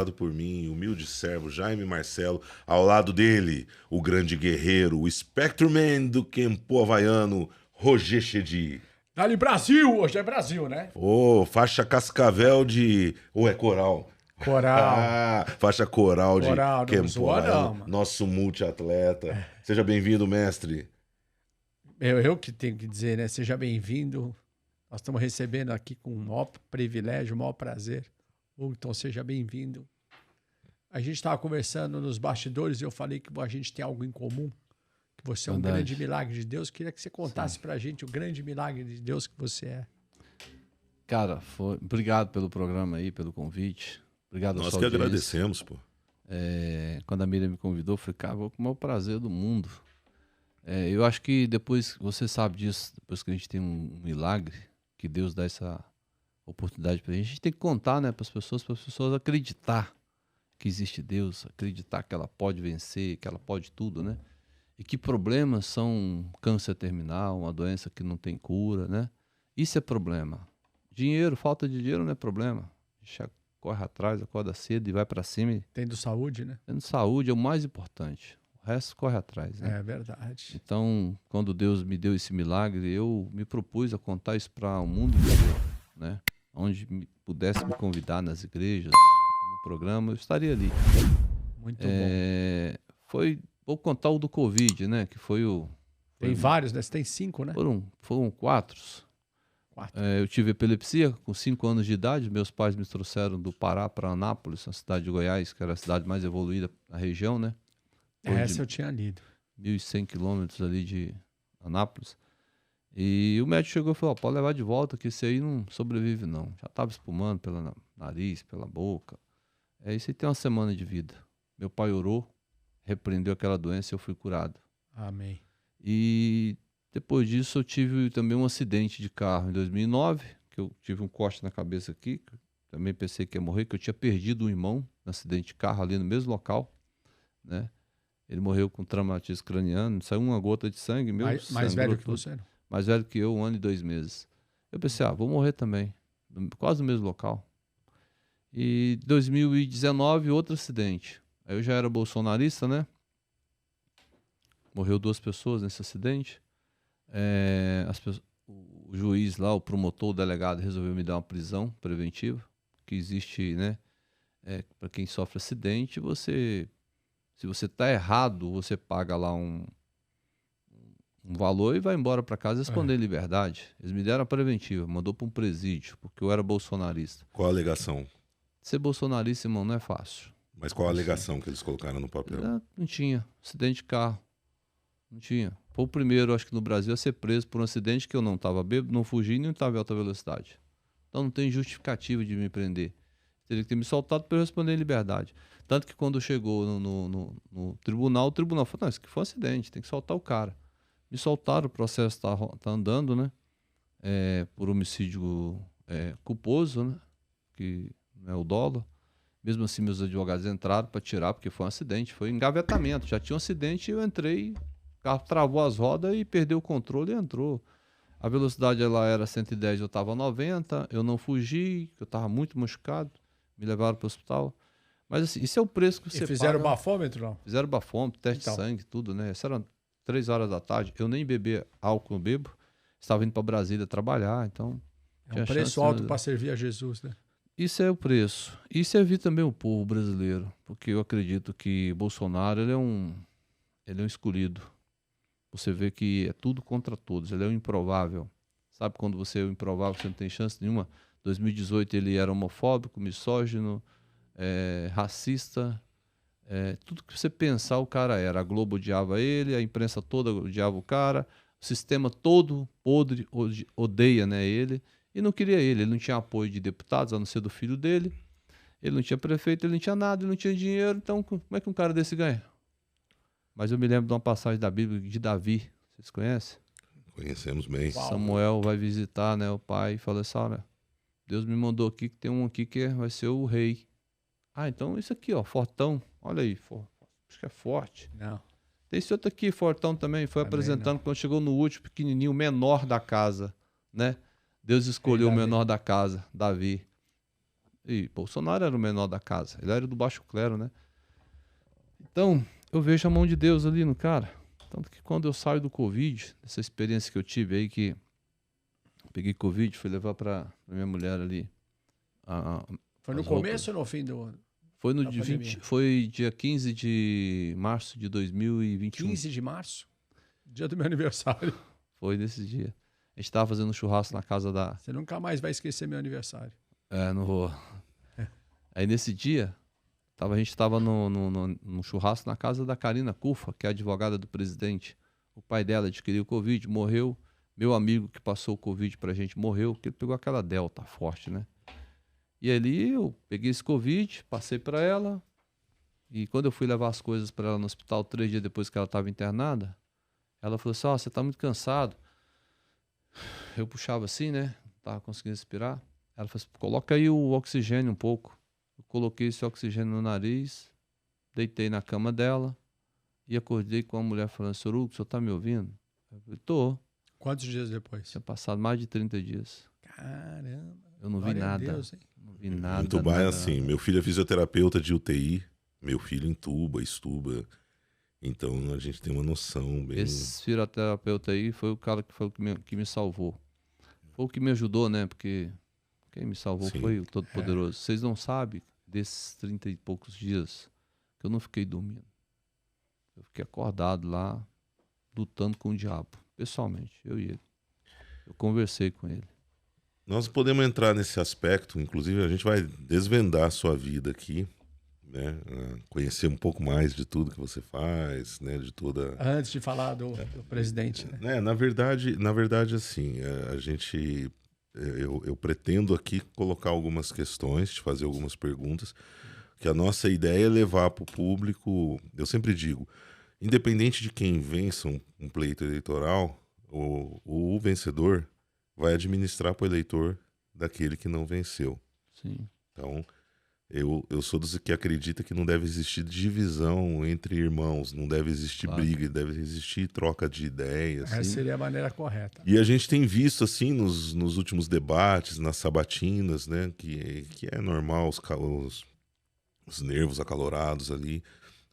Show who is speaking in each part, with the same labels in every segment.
Speaker 1: apresentado por mim, humilde servo Jaime Marcelo, ao lado dele, o grande guerreiro, o Spectreman do Kempo havaiano, Roger Chedi.
Speaker 2: Dali Brasil! Hoje é Brasil, né?
Speaker 1: Faixa cascavel de... Ou é coral?
Speaker 2: Coral.
Speaker 1: Faixa coral de
Speaker 2: Coral, não
Speaker 1: Kempo
Speaker 2: zoa não,
Speaker 1: havaiano,
Speaker 2: mano.
Speaker 1: nosso multiatleta. Seja bem-vindo, mestre.
Speaker 2: Eu que tenho que dizer, né? Seja bem-vindo. Nós estamos recebendo aqui com o maior privilégio, o maior prazer. Então, seja bem-vindo. A gente estava conversando nos bastidores e eu falei que a gente tem algo em comum. Que você é um grande milagre de Deus. Queria que você contasse pra gente o grande milagre de Deus que você é.
Speaker 3: Cara, obrigado pelo programa aí, pelo convite. Obrigado
Speaker 1: Nós que agradecemos, pô.
Speaker 3: Quando a Miriam me convidou, eu falei, cara, vou com o maior prazer do mundo. Eu acho que depois, você sabe disso, depois que a gente tem um milagre, que Deus dá essa oportunidade pra gente tem que contar, né, para as pessoas acreditar que existe Deus, acreditar que ela pode vencer, que ela pode tudo, né? E que problemas são câncer terminal, uma doença que não tem cura, né? Isso é problema. Dinheiro, falta de dinheiro não é problema. A gente corre atrás, acorda cedo e vai para cima.
Speaker 2: Tendo saúde, né?
Speaker 3: Tendo saúde é o mais importante. O resto corre atrás, né?
Speaker 2: É verdade.
Speaker 3: Então, quando Deus me deu esse milagre, eu me propus a contar isso para o mundo inteiro, né? Onde pudesse me convidar nas igrejas, no programa, eu estaria ali.
Speaker 2: Muito bom.
Speaker 3: Vou contar o do Covid, né? Que foi o...
Speaker 2: Tem vários, né? Você tem 5, né?
Speaker 3: Foram 4. Eu tive epilepsia com 5 anos de idade. Meus pais me trouxeram do Pará para Anápolis, na cidade de Goiás, que era a cidade mais evoluída da região, né?
Speaker 2: Essa eu tinha lido.
Speaker 3: 1.100 quilômetros ali de Anápolis. E o médico chegou e falou, pode levar de volta, que esse aí não sobrevive não. Já estava espumando pelo nariz, pela boca. Isso aí tem uma semana de vida. Meu pai orou, repreendeu aquela doença e eu fui curado.
Speaker 2: Amém.
Speaker 3: E depois disso eu tive também um acidente de carro em 2009, que eu tive um corte na cabeça aqui, que também pensei que ia morrer, que eu tinha perdido um irmão no acidente de carro ali no mesmo local, né? Ele morreu com traumatismo craniano, saiu uma gota de sangue.
Speaker 2: Mais velho que você?
Speaker 3: Mais velho que eu, 1 ano e 2 meses. Eu pensei, vou morrer também, quase no mesmo local. E 2019, outro acidente. Aí eu já era bolsonarista, né? Morreu 2 pessoas nesse acidente. O juiz lá, o promotor, o delegado, resolveu me dar uma prisão preventiva, que existe, né? Para quem sofre acidente, se você está errado, você paga lá um valor e vai embora para casa e responder em liberdade. Eles me deram a preventiva, mandou para um presídio, porque eu era bolsonarista.
Speaker 1: Qual a alegação?
Speaker 3: Ser bolsonarista, irmão, não é fácil.
Speaker 1: Mas qual a alegação que eles colocaram no papel?
Speaker 3: Não tinha. Acidente de carro. Não tinha. Foi o primeiro, acho que no Brasil, a ser preso por um acidente que eu não estava bêbado, não fugi e não estava em alta velocidade. Então não tem justificativa de me prender. Teria que ter me soltado para eu responder em liberdade. Tanto que quando chegou no tribunal, o tribunal falou, não, isso aqui foi um acidente, tem que soltar o cara. Me soltaram, o processo tá andando, né? Por homicídio culposo, né? Que não é o dolo. Mesmo assim, meus advogados entraram para tirar, porque foi um acidente, foi engavetamento. Já tinha um acidente e eu entrei, o carro travou as rodas e perdeu o controle e entrou. A velocidade ela era 110, eu estava 90, eu não fugi, eu estava muito machucado, me levaram para o hospital. Mas assim, isso é o preço que você paga.
Speaker 2: Fizeram bafômetro, não?
Speaker 3: Fizeram bafômetro, teste de sangue, tudo, né? Isso era 3 horas da tarde, eu nem bebi álcool, eu bebo. Estava indo para Brasília trabalhar, então...
Speaker 2: É um preço alto para servir a Jesus, né?
Speaker 3: Isso é o preço. E servir também o povo brasileiro, porque eu acredito que Bolsonaro ele é um escolhido. Você vê que é tudo contra todos, ele é um improvável. Sabe quando você é um improvável, você não tem chance nenhuma? 2018 ele era homofóbico, misógino, racista, tudo que você pensar o cara era. A Globo odiava ele, a imprensa toda odiava o cara, o sistema todo podre odeia, né, ele. E não queria ele não tinha apoio de deputados, a não ser do filho dele. Ele não tinha prefeito, ele não tinha nada, ele não tinha dinheiro. Então, como é que um cara desse ganha? Mas eu me lembro de uma passagem da Bíblia de Davi. Vocês conhecem?
Speaker 1: Conhecemos bem.
Speaker 3: Samuel vai visitar, né, o pai e fala assim, olha, Deus me mandou aqui que tem um aqui que vai ser o rei. Então isso aqui, ó, fortão. Olha aí, acho que é forte.
Speaker 2: Não.
Speaker 3: Tem esse outro aqui, fortão também. Foi apresentando, quando chegou no último, pequenininho, o menor da casa, né? Deus escolheu o menor da casa, Davi. E Bolsonaro era o menor da casa. Ele era do baixo clero, né? Então, eu vejo a mão de Deus ali no cara. Tanto que quando eu saio do Covid, essa experiência que eu tive aí, que peguei Covid, fui levar pra minha mulher ali.
Speaker 2: Foi no
Speaker 3: as
Speaker 2: começo ou no fim do ano?
Speaker 3: Foi no
Speaker 2: Da
Speaker 3: dia
Speaker 2: pandemia.
Speaker 3: foi dia 15 de março de 2021.
Speaker 2: 15 de março? Dia do meu aniversário.
Speaker 3: Foi nesse dia. A gente tava fazendo churrasco na casa da...
Speaker 2: Você nunca mais vai esquecer meu aniversário.
Speaker 3: não vou. Aí nesse dia, a gente tava no churrasco na casa da Karina Cufa, que é a advogada do presidente. O pai dela adquiriu Covid, morreu. Meu amigo que passou o Covid pra gente morreu, porque ele pegou aquela delta forte, né? E ali eu peguei esse Covid, passei pra ela. E quando eu fui levar as coisas pra ela no hospital 3 dias depois que ela estava internada, ela falou assim: você tá muito cansado. Eu puxava assim, né? Não tava conseguindo respirar. Ela falou assim: coloca aí o oxigênio um pouco. Eu coloquei esse oxigênio no nariz, deitei na cama dela e acordei com a mulher falando: senhor Hugo, o senhor tá me ouvindo? Eu falei: tô.
Speaker 2: Quantos dias depois?
Speaker 3: Tinha passado mais de 30 dias.
Speaker 2: Caramba.
Speaker 3: Eu não vi nada.
Speaker 2: Deus, hein?
Speaker 3: Não vi nada.
Speaker 1: Em Tubá é
Speaker 3: nada,
Speaker 1: assim,
Speaker 3: nada.
Speaker 1: meu filho é fisioterapeuta de UTI, meu filho entuba, estuba. Então a gente tem uma noção bem...
Speaker 3: Esse fisioterapeuta aí foi o cara que foi o que me salvou. Foi o que me ajudou, né? Porque quem me salvou
Speaker 1: Sim.
Speaker 3: foi o Todo-Poderoso. Vocês não sabem desses 30 e poucos dias que eu não fiquei dormindo. Eu fiquei acordado lá, lutando com o diabo. Pessoalmente, eu e ele. Eu conversei com ele.
Speaker 1: Nós podemos entrar nesse aspecto, inclusive a gente vai desvendar a sua vida aqui, né? Conhecer um pouco mais de tudo que você faz, né? De toda...
Speaker 2: Antes de falar do presidente, né?
Speaker 1: Na verdade, assim, a gente... Eu pretendo aqui colocar algumas questões, te fazer algumas perguntas, que a nossa ideia é levar para o público... Eu sempre digo, independente de quem vença um pleito eleitoral, o vencedor vai administrar para o eleitor daquele que não venceu.
Speaker 3: Sim.
Speaker 1: Então, eu sou dos que acredita que não deve existir divisão entre irmãos, não deve existir
Speaker 3: Claro.
Speaker 1: briga, deve existir troca de ideias.
Speaker 2: Essa seria a maneira correta.
Speaker 1: E a gente tem visto, assim, nos últimos debates, nas sabatinas, né, que é normal, os nervos acalorados ali,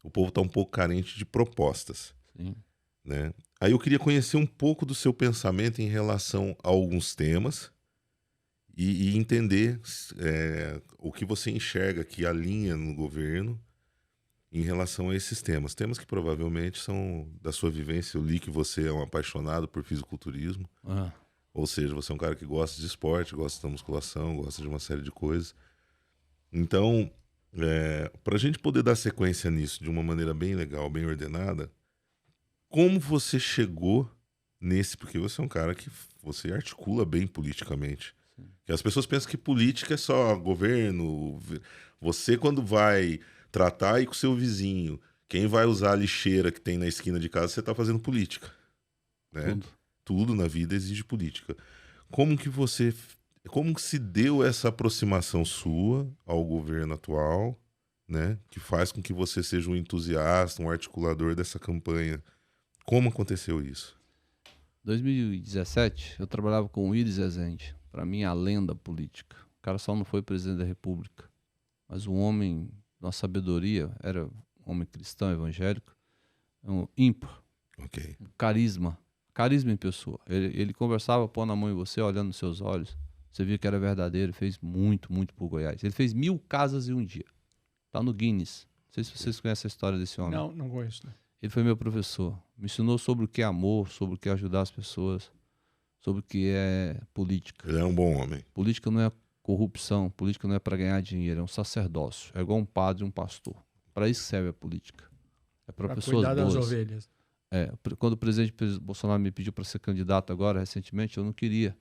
Speaker 1: o povo está um pouco carente de propostas,
Speaker 3: Sim.
Speaker 1: né? Aí eu queria conhecer um pouco do seu pensamento em relação a alguns temas e entender o que você enxerga que alinha no governo em relação a esses temas. Temas que provavelmente são da sua vivência. Eu li que você é um apaixonado por fisiculturismo, ou seja, você é um cara que gosta de esporte, gosta da musculação, gosta de uma série de coisas. Então, para a gente poder dar sequência nisso de uma maneira bem legal, bem ordenada, como você chegou nesse... Porque você é um cara que você articula bem politicamente. Que as pessoas pensam que política é só governo. Você, quando vai tratar aí com o seu vizinho, quem vai usar a lixeira que tem na esquina de casa, você está fazendo política. Né? Tudo na vida exige política. Como que se deu essa aproximação sua ao governo atual, né? Que faz com que você seja um entusiasta, um articulador dessa campanha? Como aconteceu isso?
Speaker 3: 2017, eu trabalhava com o Iris Rezende, para mim a lenda política. O cara só não foi presidente da República, mas um homem, uma sabedoria, era um homem cristão, evangélico, um ímpar, um carisma em pessoa. Ele conversava, pondo a mão em você, olhando nos seus olhos, você via que era verdadeiro, fez muito, muito por Goiás. Ele fez 1000 casas em um dia. Tá no Guinness. Não sei se vocês conhecem a história desse homem.
Speaker 2: Não conheço. Né?
Speaker 3: Ele foi meu professor. Me ensinou sobre o que é amor, sobre o que é ajudar as pessoas, sobre o que é política.
Speaker 1: Ele é um bom homem.
Speaker 3: Política não é corrupção, política não é para ganhar dinheiro, é um sacerdócio. É igual um padre e um pastor. Para isso serve a política. É para pessoas
Speaker 2: cuidar
Speaker 3: boas.
Speaker 2: das ovelhas.
Speaker 3: Quando o presidente Bolsonaro me pediu para ser candidato agora, recentemente, eu não queria.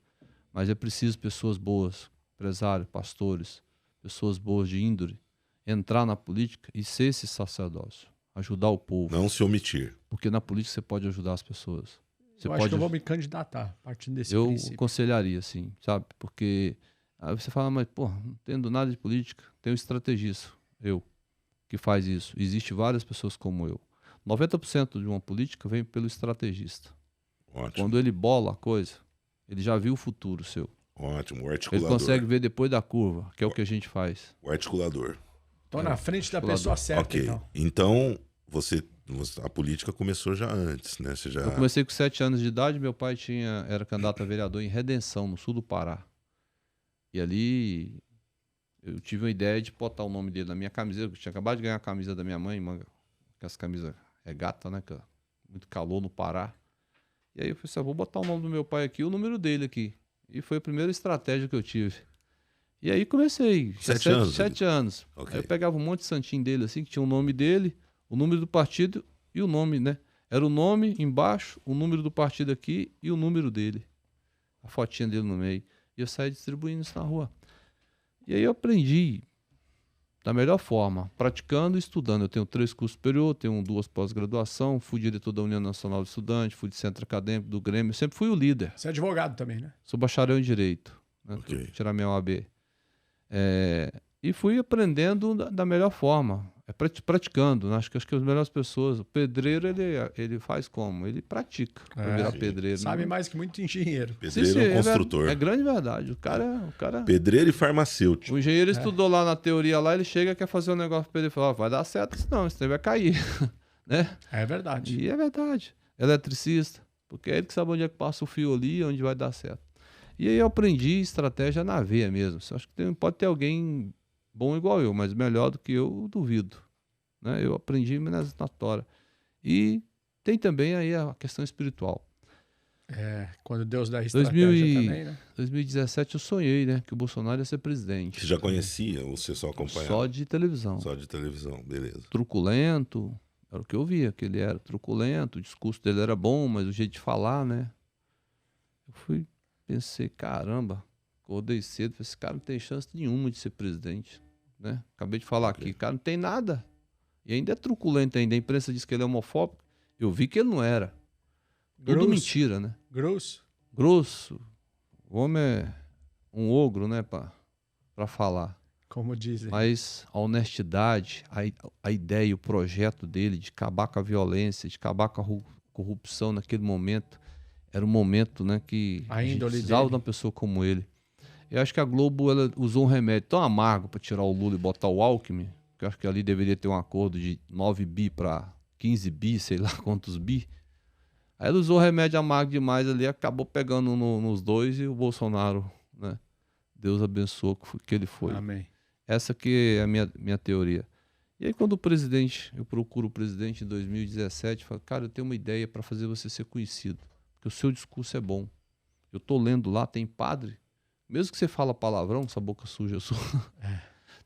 Speaker 3: Mas é preciso pessoas boas, empresários, pastores, pessoas boas de índole, entrar na política e ser esse sacerdócio. Ajudar o povo.
Speaker 1: Não se omitir.
Speaker 3: Porque na política você pode ajudar as pessoas. Você
Speaker 2: acho que eu vou me candidatar, partindo desse princípio.
Speaker 3: Eu aconselharia, sim, sabe? Porque aí você fala, mas, pô, não entendo nada de política. Tem um estrategista, que faz isso. Existem várias pessoas como eu. 90% de uma política vem pelo estrategista.
Speaker 1: Ótimo.
Speaker 3: Quando ele bola a coisa, ele já viu o futuro seu.
Speaker 1: Ótimo, o
Speaker 3: Ele
Speaker 1: articulador.
Speaker 3: consegue ver depois da curva, que é o que a gente faz.
Speaker 1: O articulador.
Speaker 2: Tô na frente da pessoa certa,
Speaker 1: Ok.
Speaker 2: então.
Speaker 1: Então, a política começou já antes, né? Você já...
Speaker 3: Eu comecei com 7 anos de idade, meu pai era candidato a vereador em Redenção, no sul do Pará. E ali eu tive uma ideia de botar o nome dele na minha camiseta. Eu tinha acabado de ganhar a camisa da minha mãe, aquelas camisas regata, né? Muito calor no Pará. E aí eu falei assim, vou botar o nome do meu pai aqui e o número dele aqui. E foi a primeira estratégia que eu tive. E aí comecei.
Speaker 1: 7 anos?
Speaker 3: 7 anos.
Speaker 1: Ok.
Speaker 3: Aí eu pegava um monte de santinho dele, assim, que tinha o nome dele, o número do partido e o nome, né? Era o nome embaixo, o número do partido aqui e o número dele. A fotinha dele no meio. E eu saí distribuindo isso na rua. E aí eu aprendi da melhor forma, praticando e estudando. Eu tenho 3 cursos superiores, tenho 2 pós-graduação, fui diretor da União Nacional de Estudantes, fui de centro acadêmico do Grêmio, sempre fui o líder.
Speaker 2: Você é advogado também, né?
Speaker 3: Sou bacharel em Direito, né?
Speaker 1: Ok.
Speaker 3: Tirar minha OAB. E fui aprendendo da melhor forma, praticando. Né? Acho que as melhores pessoas. O pedreiro, ele faz como? Ele pratica para virar
Speaker 1: sim.
Speaker 3: pedreiro.
Speaker 2: Sabe
Speaker 3: né?
Speaker 2: mais que muito engenheiro.
Speaker 1: Pedreiro é um construtor.
Speaker 3: É grande verdade. O cara.
Speaker 1: Pedreiro e farmacêutico.
Speaker 3: O engenheiro estudou lá na teoria lá, ele chega e quer fazer um negócio para ele falar, vai dar certo, senão isso daí vai cair. né?
Speaker 2: É verdade.
Speaker 3: E é verdade. Eletricista, porque é ele que sabe onde é que passa o fio ali, onde vai dar certo. E aí eu aprendi estratégia na veia mesmo. Acho que pode ter alguém bom igual eu, mas melhor do que eu duvido. Né? Eu aprendi na tora. E tem também aí a questão espiritual.
Speaker 2: Quando Deus dá estratégia também, né?
Speaker 3: 2017 eu sonhei, né, que o Bolsonaro ia ser presidente.
Speaker 1: Você já conhecia ou você só acompanhava?
Speaker 3: Só de televisão.
Speaker 1: Só de televisão, beleza.
Speaker 3: Truculento, era o que eu via, que ele era truculento, o discurso dele era bom, mas o jeito de falar, né? Eu pensei, caramba, acordei cedo, esse cara não tem chance nenhuma de ser presidente, né? Acabei de falar aqui, o cara não tem nada. E ainda é truculento ainda, a imprensa diz que ele é homofóbico. Eu vi que ele não era. Tudo mentira, né? Grosso. O homem é um ogro, né, pra falar.
Speaker 2: Como dizem.
Speaker 3: Mas a honestidade, a ideia e o projeto dele de acabar com a violência, de acabar com a corrupção naquele momento, era um momento, né, que a gente precisava de uma pessoa como ele. Eu acho que a Globo ela usou um remédio tão amargo para tirar o Lula e botar o Alckmin, que eu acho que ali deveria ter um acordo de 9 bi para 15 bi, sei lá quantos bi. Aí ela usou o remédio amargo demais ali, acabou pegando nos dois e o Bolsonaro, né? Deus abençoou que ele foi.
Speaker 2: Amém.
Speaker 3: Essa que é a minha teoria. E aí quando eu procuro o presidente em 2017, falo, cara, eu tenho uma ideia para fazer você ser conhecido, porque o seu discurso é bom. Eu tô lendo lá, tem padre, mesmo que você fala palavrão, essa boca suja sua,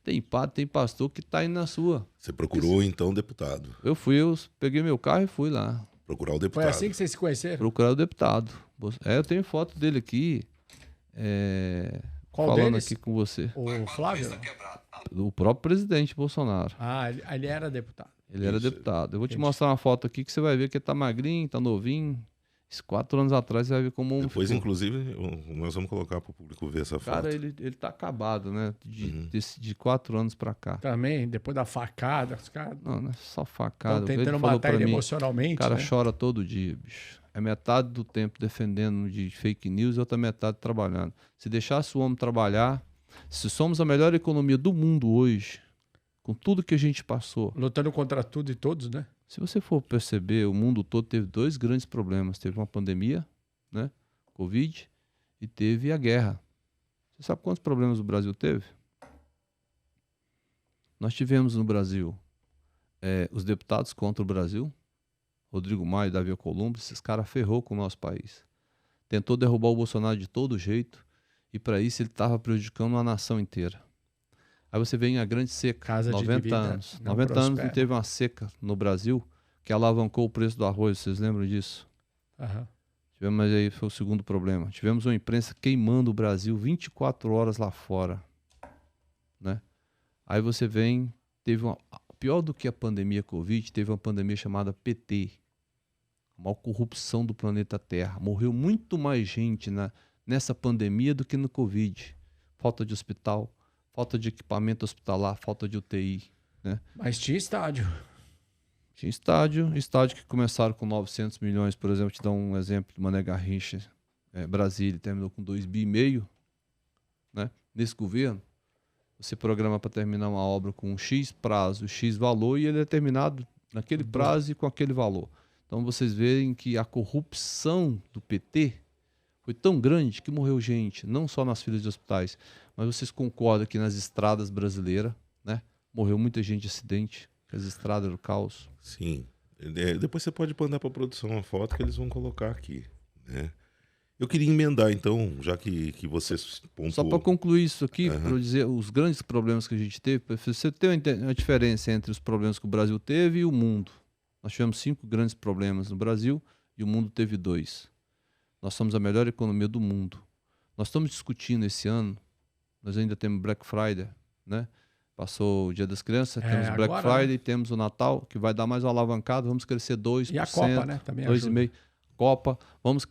Speaker 3: tem padre, tem pastor que tá indo na sua.
Speaker 1: Você procurou, então, deputado.
Speaker 3: Eu peguei meu carro e fui lá.
Speaker 1: Procurar o deputado.
Speaker 2: Foi assim que vocês se conheceram?
Speaker 3: Procurar o deputado. Eu tenho foto dele aqui,
Speaker 2: Qual
Speaker 3: falando
Speaker 2: deles?
Speaker 3: aqui com você.
Speaker 2: O Flávio?
Speaker 3: O próprio presidente Bolsonaro.
Speaker 2: Ah, ele era deputado.
Speaker 3: Ele era deputado. Eu vou te mostrar uma foto aqui que você vai ver que ele tá magrinho, tá novinho. Esses 4 anos atrás você vai ver como
Speaker 1: Depois, inclusive, nós vamos colocar para o público ver essa foto.
Speaker 3: Cara, ele tá acabado, né? De 4 anos pra cá.
Speaker 2: Também, depois da facada, os caras
Speaker 3: Não é só facada.
Speaker 2: estão tentando
Speaker 3: Ele falou
Speaker 2: matar
Speaker 3: pra
Speaker 2: ele
Speaker 3: mim,
Speaker 2: emocionalmente,
Speaker 3: o cara
Speaker 2: né?
Speaker 3: chora todo dia, bicho. É metade do tempo defendendo de fake news e outra metade trabalhando. Se deixasse o homem trabalhar, se somos a melhor economia do mundo hoje, com tudo que a gente passou.
Speaker 2: Lutando contra tudo e todos, né?
Speaker 3: Se você for perceber, o mundo todo teve 2 grandes problemas. Teve uma pandemia, né? Covid, e teve a guerra. Você sabe quantos problemas o Brasil teve? Nós tivemos no Brasil os deputados contra o Brasil, Rodrigo Maia e Davi Alcolumbre, esses caras ferrou com o nosso país. Tentou derrubar o Bolsonaro de todo jeito, e para isso ele estava prejudicando a nação inteira. Aí você vem a grande seca,
Speaker 2: Casa de
Speaker 3: 90
Speaker 2: dívida
Speaker 3: anos.
Speaker 2: não
Speaker 3: 90 anos
Speaker 2: prospera.
Speaker 3: não teve uma seca no Brasil que alavancou o preço do arroz, vocês lembram disso?
Speaker 2: Aham.
Speaker 3: Mas aí foi o segundo problema. Tivemos uma imprensa queimando o Brasil 24 horas lá fora, né? Aí você vem, pior do que a pandemia Covid, teve uma pandemia chamada PT, a maior corrupção do planeta Terra. Morreu muito mais gente nessa pandemia do que no Covid. Falta de hospital, falta de equipamento hospitalar, falta de UTI, né?
Speaker 2: Mas tinha estádio.
Speaker 3: Tinha estádio que começaram com 900 milhões, por exemplo, te dar um exemplo de Mané Garrincha, Brasília, terminou com 2,5 bi, né? Nesse governo, você programa para terminar uma obra com um X prazo, X valor, e ele é terminado naquele prazo e com aquele valor. Então vocês veem que a corrupção do PT foi tão grande que morreu gente, não só nas filas de hospitais, mas vocês concordam que nas estradas brasileiras, né, morreu muita gente de acidente, que as estradas eram caos.
Speaker 1: Sim. Depois você pode mandar para a produção uma foto que eles vão colocar aqui, né? Eu queria emendar, então, já que você pontuou...
Speaker 3: Só para concluir isso aqui, para eu dizer os grandes problemas que a gente teve, para você ter uma diferença entre os problemas que o Brasil teve e o mundo. Nós tivemos 5 grandes problemas no Brasil e o mundo teve 2. Nós somos a melhor economia do mundo. Nós estamos discutindo esse ano, nós ainda temos Black Friday, né? Passou o Dia das Crianças, temos Black
Speaker 2: agora,
Speaker 3: Friday,
Speaker 2: né?
Speaker 3: temos o Natal, que vai dar mais uma alavancada, vamos crescer 2%.
Speaker 2: E a Copa, né? Também ajuda.
Speaker 3: 2,5%. Copa, vamos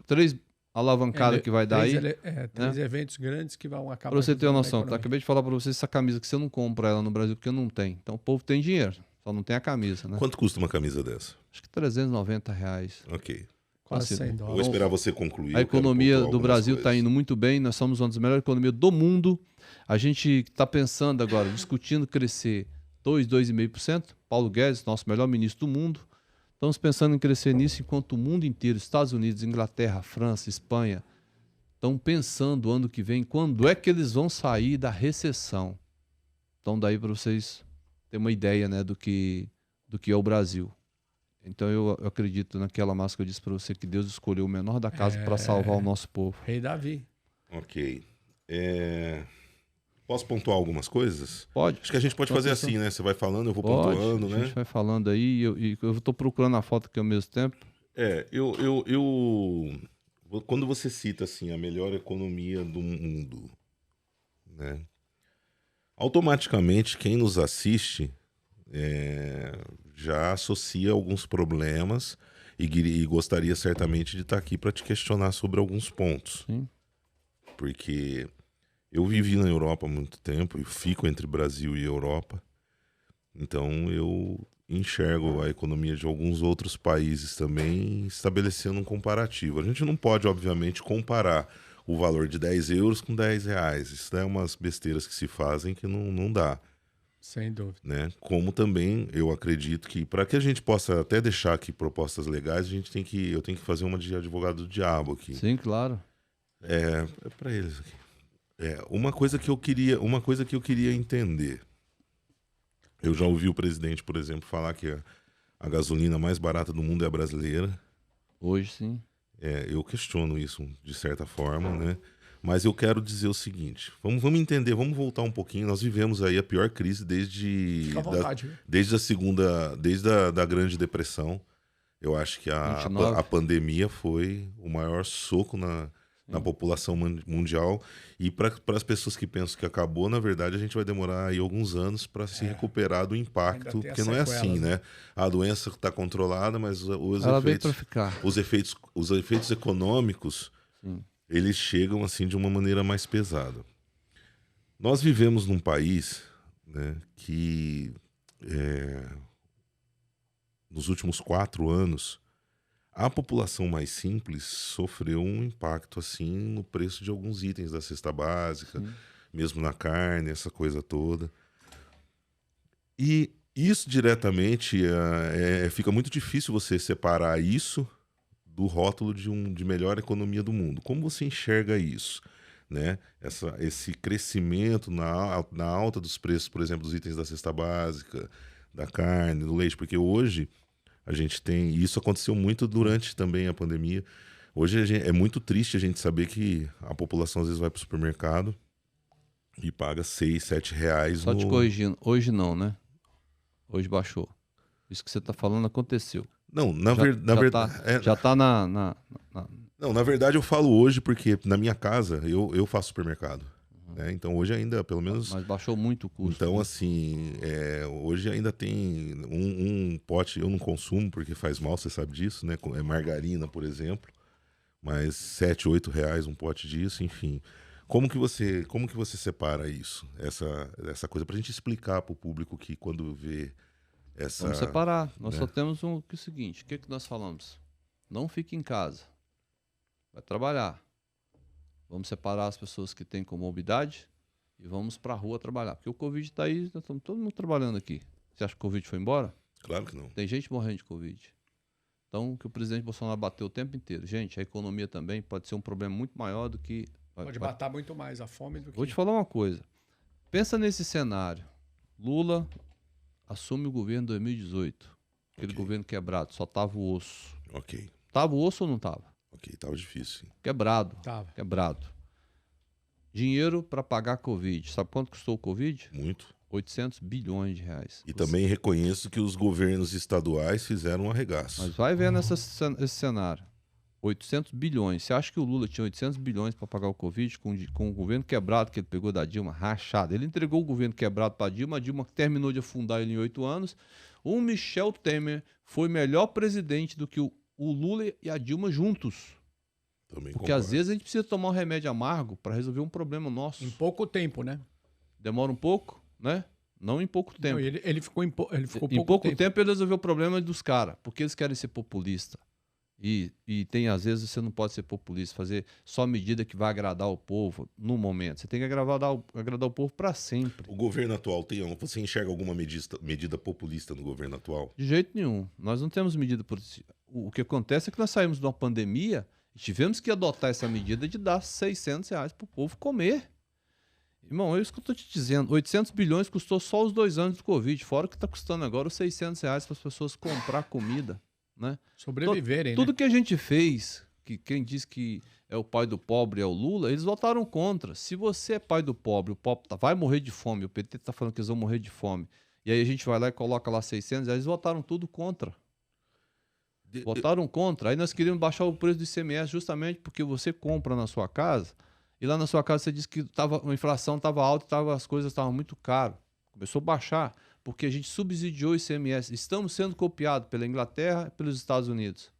Speaker 3: três alavancadas que vai dar aí.
Speaker 2: Três eventos grandes que vão acabar.
Speaker 3: Para você ter uma noção,
Speaker 2: economia.
Speaker 3: acabei de falar para você essa camisa que você não compra ela no Brasil porque não tem. Então o povo tem dinheiro, só não tem a camisa, né?
Speaker 1: Quanto custa uma camisa dessa?
Speaker 3: Acho que R$390.
Speaker 1: Ok.
Speaker 2: Quase
Speaker 3: Assim,
Speaker 2: $100.
Speaker 1: Vou esperar você concluir.
Speaker 3: A
Speaker 1: eu quero
Speaker 3: economia
Speaker 1: pontuar
Speaker 3: do
Speaker 1: algumas
Speaker 3: Brasil está
Speaker 1: coisas.
Speaker 3: indo muito bem, nós somos uma das melhores economias do mundo. A gente está pensando agora, discutindo crescer 2,5%. Paulo Guedes, nosso melhor ministro do mundo. Estamos pensando em crescer nisso enquanto o mundo inteiro, Estados Unidos, Inglaterra, França, Espanha, estão pensando ano que vem quando é que eles vão sair da recessão. Então daí para vocês terem uma ideia, né, do que é o Brasil. Então eu acredito naquela máxima que eu disse para você, que Deus escolheu o menor da casa para salvar o nosso povo.
Speaker 2: Rei Davi.
Speaker 1: Ok. Posso pontuar algumas coisas?
Speaker 3: Pode.
Speaker 1: Acho que a gente pode fazer assim, né? Você vai falando, eu vou pontuando,
Speaker 3: A
Speaker 1: né?
Speaker 3: gente vai falando aí e eu estou procurando a foto aqui ao mesmo tempo.
Speaker 1: Quando você cita assim a melhor economia do mundo, né? Automaticamente quem nos assiste já associa alguns problemas e gostaria certamente de estar aqui para te questionar sobre alguns pontos.
Speaker 3: Sim.
Speaker 1: Porque eu vivi na Europa há muito tempo e fico entre Brasil e Europa. Então eu enxergo a economia de alguns outros países também, estabelecendo um comparativo. A gente não pode, obviamente, comparar o valor de 10 euros com 10 reais. Isso é umas besteiras que se fazem que não dá.
Speaker 2: Sem dúvida.
Speaker 1: Né? Como também eu acredito que, para que a gente possa até deixar aqui propostas legais, eu tenho que fazer uma de advogado do diabo aqui.
Speaker 3: Sim, claro.
Speaker 1: É para eles aqui. Uma coisa que eu queria entender. Eu já ouvi o presidente, por exemplo, falar que a gasolina mais barata do mundo é a brasileira.
Speaker 3: Hoje sim.
Speaker 1: Eu questiono isso de certa forma, né? Mas eu quero dizer o seguinte, vamos entender, vamos voltar um pouquinho. Nós vivemos aí a pior crise desde a Grande Depressão. Eu acho que a pandemia foi o maior soco na população mundial. E para as pessoas que pensam que acabou, na verdade, a gente vai demorar aí alguns anos para se recuperar do impacto, porque não é assim, né? A doença está controlada, mas os efeitos econômicos, sim, eles chegam assim de uma maneira mais pesada. Nós vivemos num país, né, que nos últimos 4 anos a população mais simples sofreu um impacto assim no preço de alguns itens da cesta básica, sim, mesmo na carne, essa coisa toda. E isso diretamente fica muito difícil você separar isso do rótulo de melhor economia do mundo. Como você enxerga isso? Né? Esse crescimento na alta dos preços, por exemplo, dos itens da cesta básica, da carne, do leite, porque hoje a gente tem, e isso aconteceu muito durante também a pandemia. Hoje é muito triste a gente saber que a população às vezes vai para o supermercado e paga 6, 7 reais.
Speaker 3: Só te corrigindo, hoje não, né? Hoje baixou. Isso que você está falando aconteceu.
Speaker 1: Não, na verdade...
Speaker 3: Já está na...
Speaker 1: Não, na verdade eu falo hoje porque na minha casa eu faço supermercado. Né? Então hoje ainda, pelo menos...
Speaker 3: Mas baixou muito o custo.
Speaker 1: Então, né? Assim, hoje ainda tem um pote, eu não consumo porque faz mal, você sabe disso, né? Margarina, por exemplo. Mas 7, 8 reais um pote disso, enfim. Como que você separa isso? Essa coisa, pra gente explicar pro público que quando vê essa...
Speaker 3: Vamos separar. Nós, né, só temos o seguinte, o que nós falamos? Não fique em casa. Vai trabalhar. Vamos separar as pessoas que têm comorbidade e vamos para a rua trabalhar. Porque o Covid está aí, nós estamos todo mundo trabalhando aqui. Você acha que o Covid foi embora?
Speaker 1: Claro que não.
Speaker 3: Tem gente morrendo de Covid. Então, que o presidente Bolsonaro bateu o tempo inteiro. Gente, a economia também pode ser um problema muito maior do que...
Speaker 2: Pode matar muito mais a fome do que...
Speaker 3: Vou te falar uma coisa. Pensa nesse cenário. Lula assume o governo em 2018. Aquele governo quebrado, só tava o osso.
Speaker 1: Ok.
Speaker 3: Tava o osso ou não tava?
Speaker 1: Ok, tava difícil, sim.
Speaker 3: Quebrado.
Speaker 2: Tava.
Speaker 3: Quebrado. Dinheiro para pagar a Covid. Sabe quanto custou o Covid?
Speaker 1: Muito.
Speaker 3: 800 bilhões de reais.
Speaker 1: E também reconheço que os governos estaduais fizeram um arregaço.
Speaker 3: Mas vai vendo esse cenário. 800 bilhões. Você acha que o Lula tinha 800 bilhões para pagar o Covid com o governo quebrado que ele pegou da Dilma, rachado? Ele entregou o governo quebrado para a Dilma terminou de afundar ele em 8 anos. O Michel Temer foi melhor presidente do que o Lula e a Dilma juntos.
Speaker 1: Também
Speaker 3: Porque às vezes a gente precisa tomar um remédio amargo para resolver um problema nosso.
Speaker 2: Em pouco tempo, né?
Speaker 3: Demora um pouco, né? Não em pouco tempo.
Speaker 2: Não, ele ficou em
Speaker 3: Em pouco tempo ele resolveu o problema dos caras, porque eles querem ser populista. E tem, às vezes, você não pode ser populista, fazer só medida que vai agradar o povo no momento. Você tem que agradar o povo para sempre.
Speaker 1: O governo atual você enxerga alguma medida populista no governo atual?
Speaker 3: De jeito nenhum. Nós não temos medida populista. O que acontece é que nós saímos de uma pandemia e tivemos que adotar essa medida de dar R$600 para o povo comer. Irmão, é isso que eu estou te dizendo. 800 bilhões custou só os 2 anos do Covid, fora o que está custando agora os R$600 para as pessoas comprar comida. Né?
Speaker 2: Sobreviverem,
Speaker 3: Tudo
Speaker 2: né?
Speaker 3: que a gente fez, que quem diz que é o pai do pobre é o Lula, eles votaram contra. Se você é pai do pobre, o pobre vai morrer de fome, o PT está falando que eles vão morrer de fome, e aí a gente vai lá e coloca lá 600, aí eles votaram tudo contra. Votaram contra. Aí nós queríamos baixar o preço do ICMS justamente porque você compra na sua casa, e lá na sua casa você disse que a inflação estava alta, as coisas estavam muito caras. Começou a baixar. Porque a gente subsidiou o ICMS. Estamos sendo copiados pela Inglaterra e pelos Estados Unidos.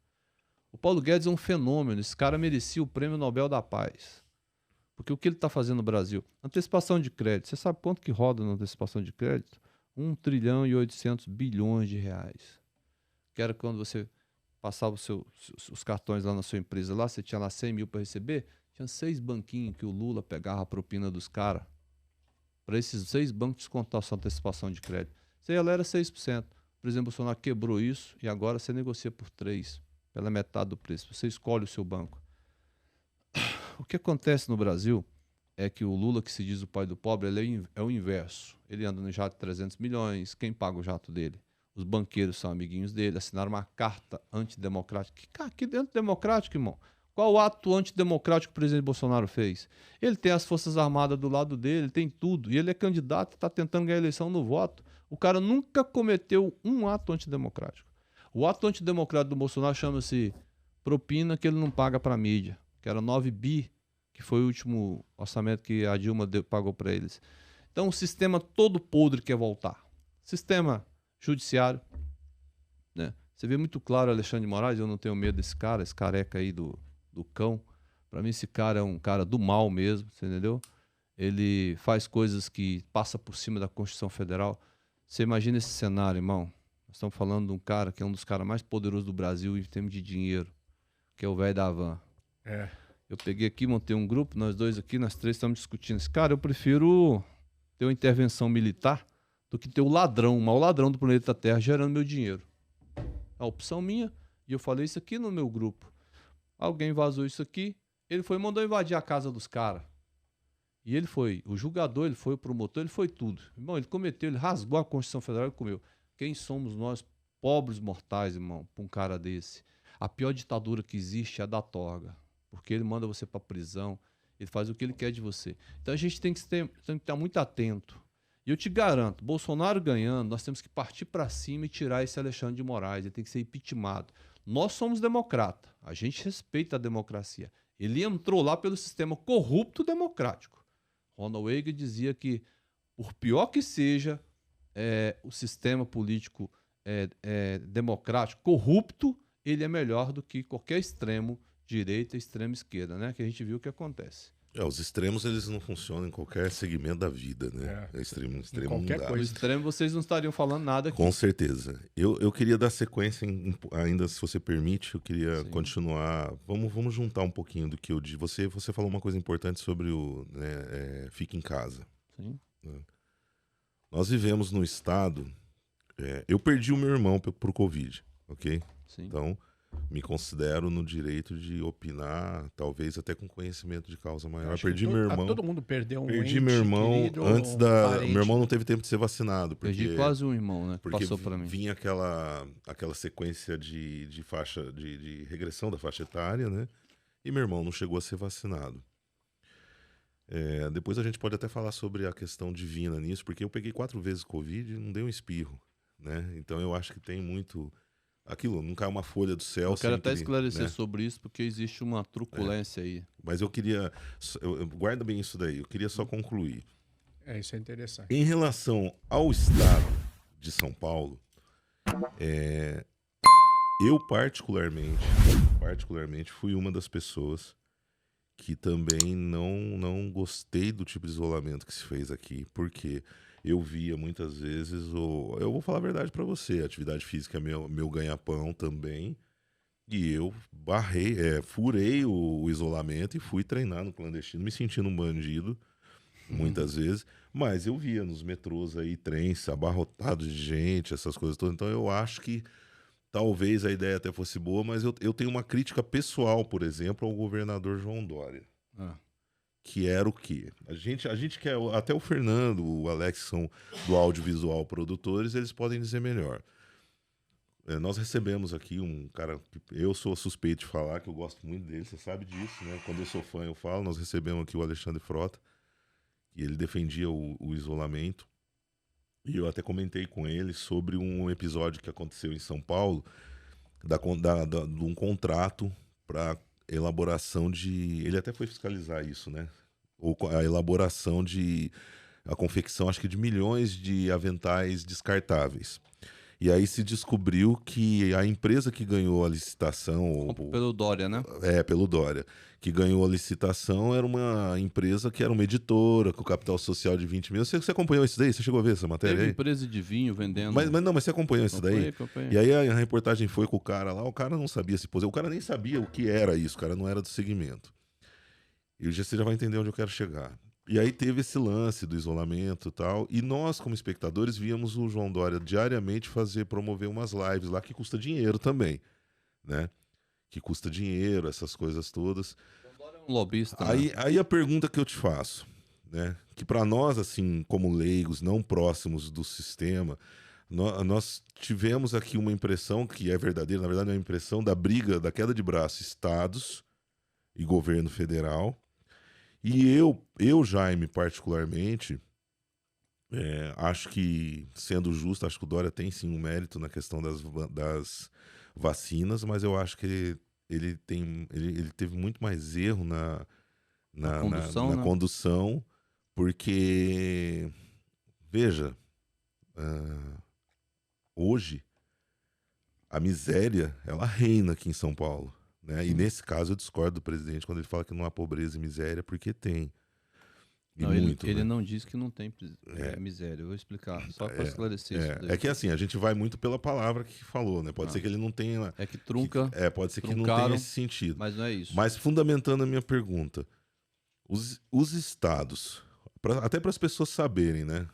Speaker 3: O Paulo Guedes é um fenômeno. Esse cara merecia o Prêmio Nobel da Paz. Porque o que ele está fazendo no Brasil? Antecipação de crédito. Você sabe quanto que roda na antecipação de crédito? 1 trilhão e 800 bilhões de reais. Que era quando você passava os cartões lá na sua empresa, lá você tinha lá 100 mil para receber, tinha 6 banquinhos que o Lula pegava a propina dos caras. Para esses 6 bancos descontar a sua antecipação de crédito. Você ela era 6%. O presidente Bolsonaro quebrou isso e agora você negocia por 3%, pela metade do preço. Você escolhe o seu banco. O que acontece no Brasil é que o Lula, que se diz o pai do pobre, ele é o inverso. Ele anda no jato de 300 milhões. Quem paga o jato dele? Os banqueiros são amiguinhos dele. Assinaram uma carta antidemocrática. Que antidemocrático, irmão? Qual o ato antidemocrático que o presidente Bolsonaro fez? Ele tem as Forças Armadas do lado dele, tem tudo. E ele é candidato, está tentando ganhar a eleição no voto. O cara nunca cometeu um ato antidemocrático. O ato antidemocrático do Bolsonaro chama-se propina que ele não paga para a mídia, que era 9 bi, que foi o último orçamento que a Dilma pagou para eles. Então o sistema todo podre quer voltar. Sistema judiciário, né? Você vê muito claro Alexandre de Moraes, eu não tenho medo desse cara, esse careca aí do cão. Para mim esse cara é um cara do mal mesmo, você entendeu? Ele faz coisas que passa por cima da Constituição Federal. Você imagina esse cenário, irmão? Nós estamos falando de um cara que é um dos caras mais poderosos do Brasil em termos de dinheiro, que é o velho da Havan.
Speaker 2: É.
Speaker 3: Eu peguei aqui, montei um grupo, nós 2 aqui, nós 3 estamos discutindo. Esse cara, eu prefiro ter uma intervenção militar do que ter o ladrão, o maior ladrão do planeta Terra gerando meu dinheiro. A opção minha, e eu falei isso aqui no meu grupo. Alguém vazou isso aqui, ele foi e mandou invadir a casa dos caras. E ele foi o julgador, ele foi o promotor, ele foi tudo. Irmão, ele cometeu, ele rasgou a Constituição Federal e comeu. Quem somos nós, pobres mortais, irmão, para um cara desse? A pior ditadura que existe é a da toga. Porque ele manda você para prisão, ele faz o que ele quer de você. Então a gente tem que estar muito atento. E eu te garanto, Bolsonaro ganhando, nós temos que partir para cima e tirar esse Alexandre de Moraes. Ele tem que ser impeachmentado. Nós somos democrata, a gente respeita a democracia. Ele entrou lá pelo sistema corrupto democrático. Ronald Reagan dizia que, por pior que seja o sistema político democrático, corrupto, ele é melhor do que qualquer extremo direita e extremo esquerda, né? Que a gente viu o que acontece.
Speaker 1: Os extremos, eles não funcionam em qualquer segmento da vida, né? Extremo não
Speaker 2: qualquer
Speaker 1: dá.
Speaker 3: No
Speaker 2: coisa.
Speaker 3: extremo, vocês não estariam falando nada aqui.
Speaker 1: Com certeza. Eu queria dar sequência, ainda se você permite, eu queria
Speaker 3: Sim.
Speaker 1: continuar. Vamos juntar um pouquinho do que eu disse. Você falou uma coisa importante sobre o fique em casa.
Speaker 3: Sim.
Speaker 1: Nós vivemos num estado. Eu perdi o meu irmão pro Covid, ok?
Speaker 3: Sim.
Speaker 1: Então, me considero no direito de opinar, talvez até com conhecimento de causa maior.
Speaker 2: Acho
Speaker 1: Perdi
Speaker 2: que
Speaker 1: meu irmão.
Speaker 2: todo mundo perdeu um
Speaker 1: Perdi
Speaker 2: ente
Speaker 1: meu irmão
Speaker 2: querido,
Speaker 1: antes
Speaker 2: um
Speaker 1: da.
Speaker 2: parente.
Speaker 1: Meu irmão não teve tempo de ser vacinado.
Speaker 3: Perdi quase um irmão, né?
Speaker 1: Porque
Speaker 3: Passou para mim.
Speaker 1: vinha aquela sequência de faixa de regressão da faixa etária, né? E meu irmão não chegou a ser vacinado. Depois a gente pode até falar sobre a questão divina nisso, porque eu peguei 4 vezes Covid e não dei um espirro, né? Então eu acho que tem muito aquilo, não cai uma folha do céu.
Speaker 3: Eu quero até
Speaker 1: sempre,
Speaker 3: esclarecer
Speaker 1: né?
Speaker 3: sobre isso, porque existe uma truculência aí.
Speaker 1: Mas eu queria, guarda bem isso daí. Eu queria só concluir.
Speaker 2: Isso é interessante.
Speaker 1: Em relação ao estado de São Paulo, eu particularmente fui uma das pessoas que também não gostei do tipo de isolamento que se fez aqui, porque eu via muitas vezes, eu vou falar a verdade para você, a atividade física é meu ganha-pão também, e eu furei o isolamento e fui treinar no clandestino, me sentindo um bandido, muitas vezes, mas eu via nos metrôs aí, trens abarrotados de gente, essas coisas todas, então eu acho que talvez a ideia até fosse boa, mas eu tenho uma crítica pessoal, por exemplo, ao governador João Dória. Que era o quê? A gente quer, até o Fernando, o Alex, que são do audiovisual produtores, eles podem dizer melhor. Nós recebemos aqui um cara que eu sou suspeito de falar, que eu gosto muito dele, você sabe disso, né? Quando eu sou fã eu falo. Nós recebemos aqui o Alexandre Frota, e ele defendia o isolamento. E eu até comentei com ele sobre um episódio que aconteceu em São Paulo, de um contrato para elaboração de. Ele até foi fiscalizar isso, né? A elaboração a confecção, acho que de milhões de aventais descartáveis. E aí se descobriu que a empresa que ganhou a licitação...
Speaker 3: Pelo Dória, né?
Speaker 1: Pelo Dória. Que ganhou a licitação era uma empresa que era uma editora, com capital social de 20 mil. Você acompanhou isso daí? Você chegou a ver essa matéria
Speaker 3: Teve
Speaker 1: aí?
Speaker 3: empresa de vinho vendendo...
Speaker 1: Mas você acompanhou isso daí?
Speaker 3: Acompanhei.
Speaker 1: E aí a reportagem foi com o cara lá, o cara não sabia se posicionar. O cara nem sabia o que era isso, o cara não era do segmento. E você já vai entender onde eu quero chegar. E aí teve esse lance do isolamento e tal, e nós, como espectadores, víamos o João Dória diariamente promover umas lives lá, que custa dinheiro também, né? Que custa dinheiro, essas coisas todas.
Speaker 3: João Dória é um lobista,
Speaker 1: aí a pergunta que eu te faço, né? Que para nós, assim, como leigos, não próximos do sistema, nós tivemos aqui uma impressão, que é verdadeira, na verdade é uma impressão da briga, da queda de braço, estados e governo federal. E eu, Jaime, particularmente, acho que, sendo justo, acho que o Dória tem sim um mérito na questão das vacinas, mas eu acho que ele teve muito mais erro na condução, porque, veja, hoje a miséria, ela reina aqui em São Paulo. Né? E nesse caso eu discordo do presidente quando ele fala que não há pobreza e miséria, porque tem. E
Speaker 3: não,
Speaker 1: muito,
Speaker 3: ele
Speaker 1: né?
Speaker 3: não diz que não tem miséria. Eu vou explicar, só para esclarecer isso daí.
Speaker 1: É que assim, a gente vai muito pela palavra que falou, né? Pode ser que ele não tenha...
Speaker 3: É que trunca...
Speaker 1: pode ser que não tenha esse sentido.
Speaker 3: Mas não é isso.
Speaker 1: Mas fundamentando a minha pergunta, os estados, até para as pessoas saberem, né?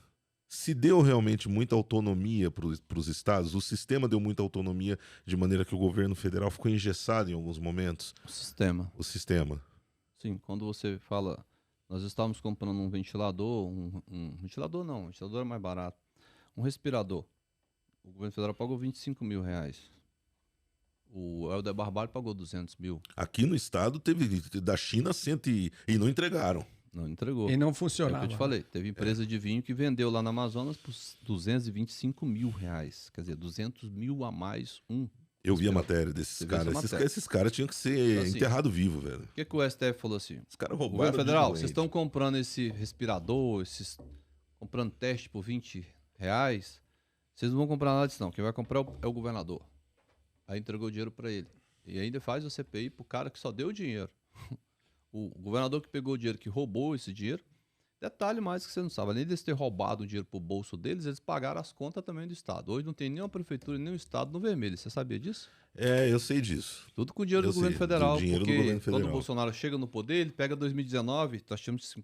Speaker 1: Se deu realmente muita autonomia para os estados, o sistema deu muita autonomia de maneira que o governo federal ficou engessado em alguns momentos.
Speaker 3: O sistema. Sim, quando você fala... Nós estávamos comprando um ventilador, um ventilador não, um ventilador é mais barato. Um respirador. O governo federal pagou 25 mil reais. O Helder Barbalho pagou 200 mil.
Speaker 1: Aqui no estado teve da China 100 e não entregaram.
Speaker 3: Não entregou.
Speaker 2: E não funcionava.
Speaker 3: É o que eu te falei. Teve empresa de vinho que vendeu lá na Amazonas por 225 mil reais. Quer dizer, 200 mil a mais um.
Speaker 1: Eu vi a matéria desses caras. Esses caras tinham que ser
Speaker 3: então, assim,
Speaker 1: enterrados vivos, velho.
Speaker 3: O que o STF falou assim?
Speaker 1: Os caras roubaram.
Speaker 3: Governo federal, vocês estão comprando esse respirador, comprando teste por 20 reais. Vocês não vão comprar nada disso, não. Quem vai comprar é o governador. Aí entregou o dinheiro para ele. E ainda faz o CPI pro cara que só deu o dinheiro. O governador que pegou o dinheiro, que roubou esse dinheiro, detalhe mais que você não sabe, além de eles ter roubado o dinheiro pro bolso deles, eles pagaram as contas também do Estado. Hoje não tem nenhuma prefeitura, nem o Estado no vermelho. Você sabia disso?
Speaker 1: Eu sei disso.
Speaker 3: Tudo com o dinheiro
Speaker 1: Eu
Speaker 3: do governo
Speaker 1: sei,
Speaker 3: federal.
Speaker 1: do dinheiro do
Speaker 3: Porque
Speaker 1: governo
Speaker 3: quando o
Speaker 1: federal.
Speaker 3: Bolsonaro chega no poder, ele pega 2019, nós tínhamos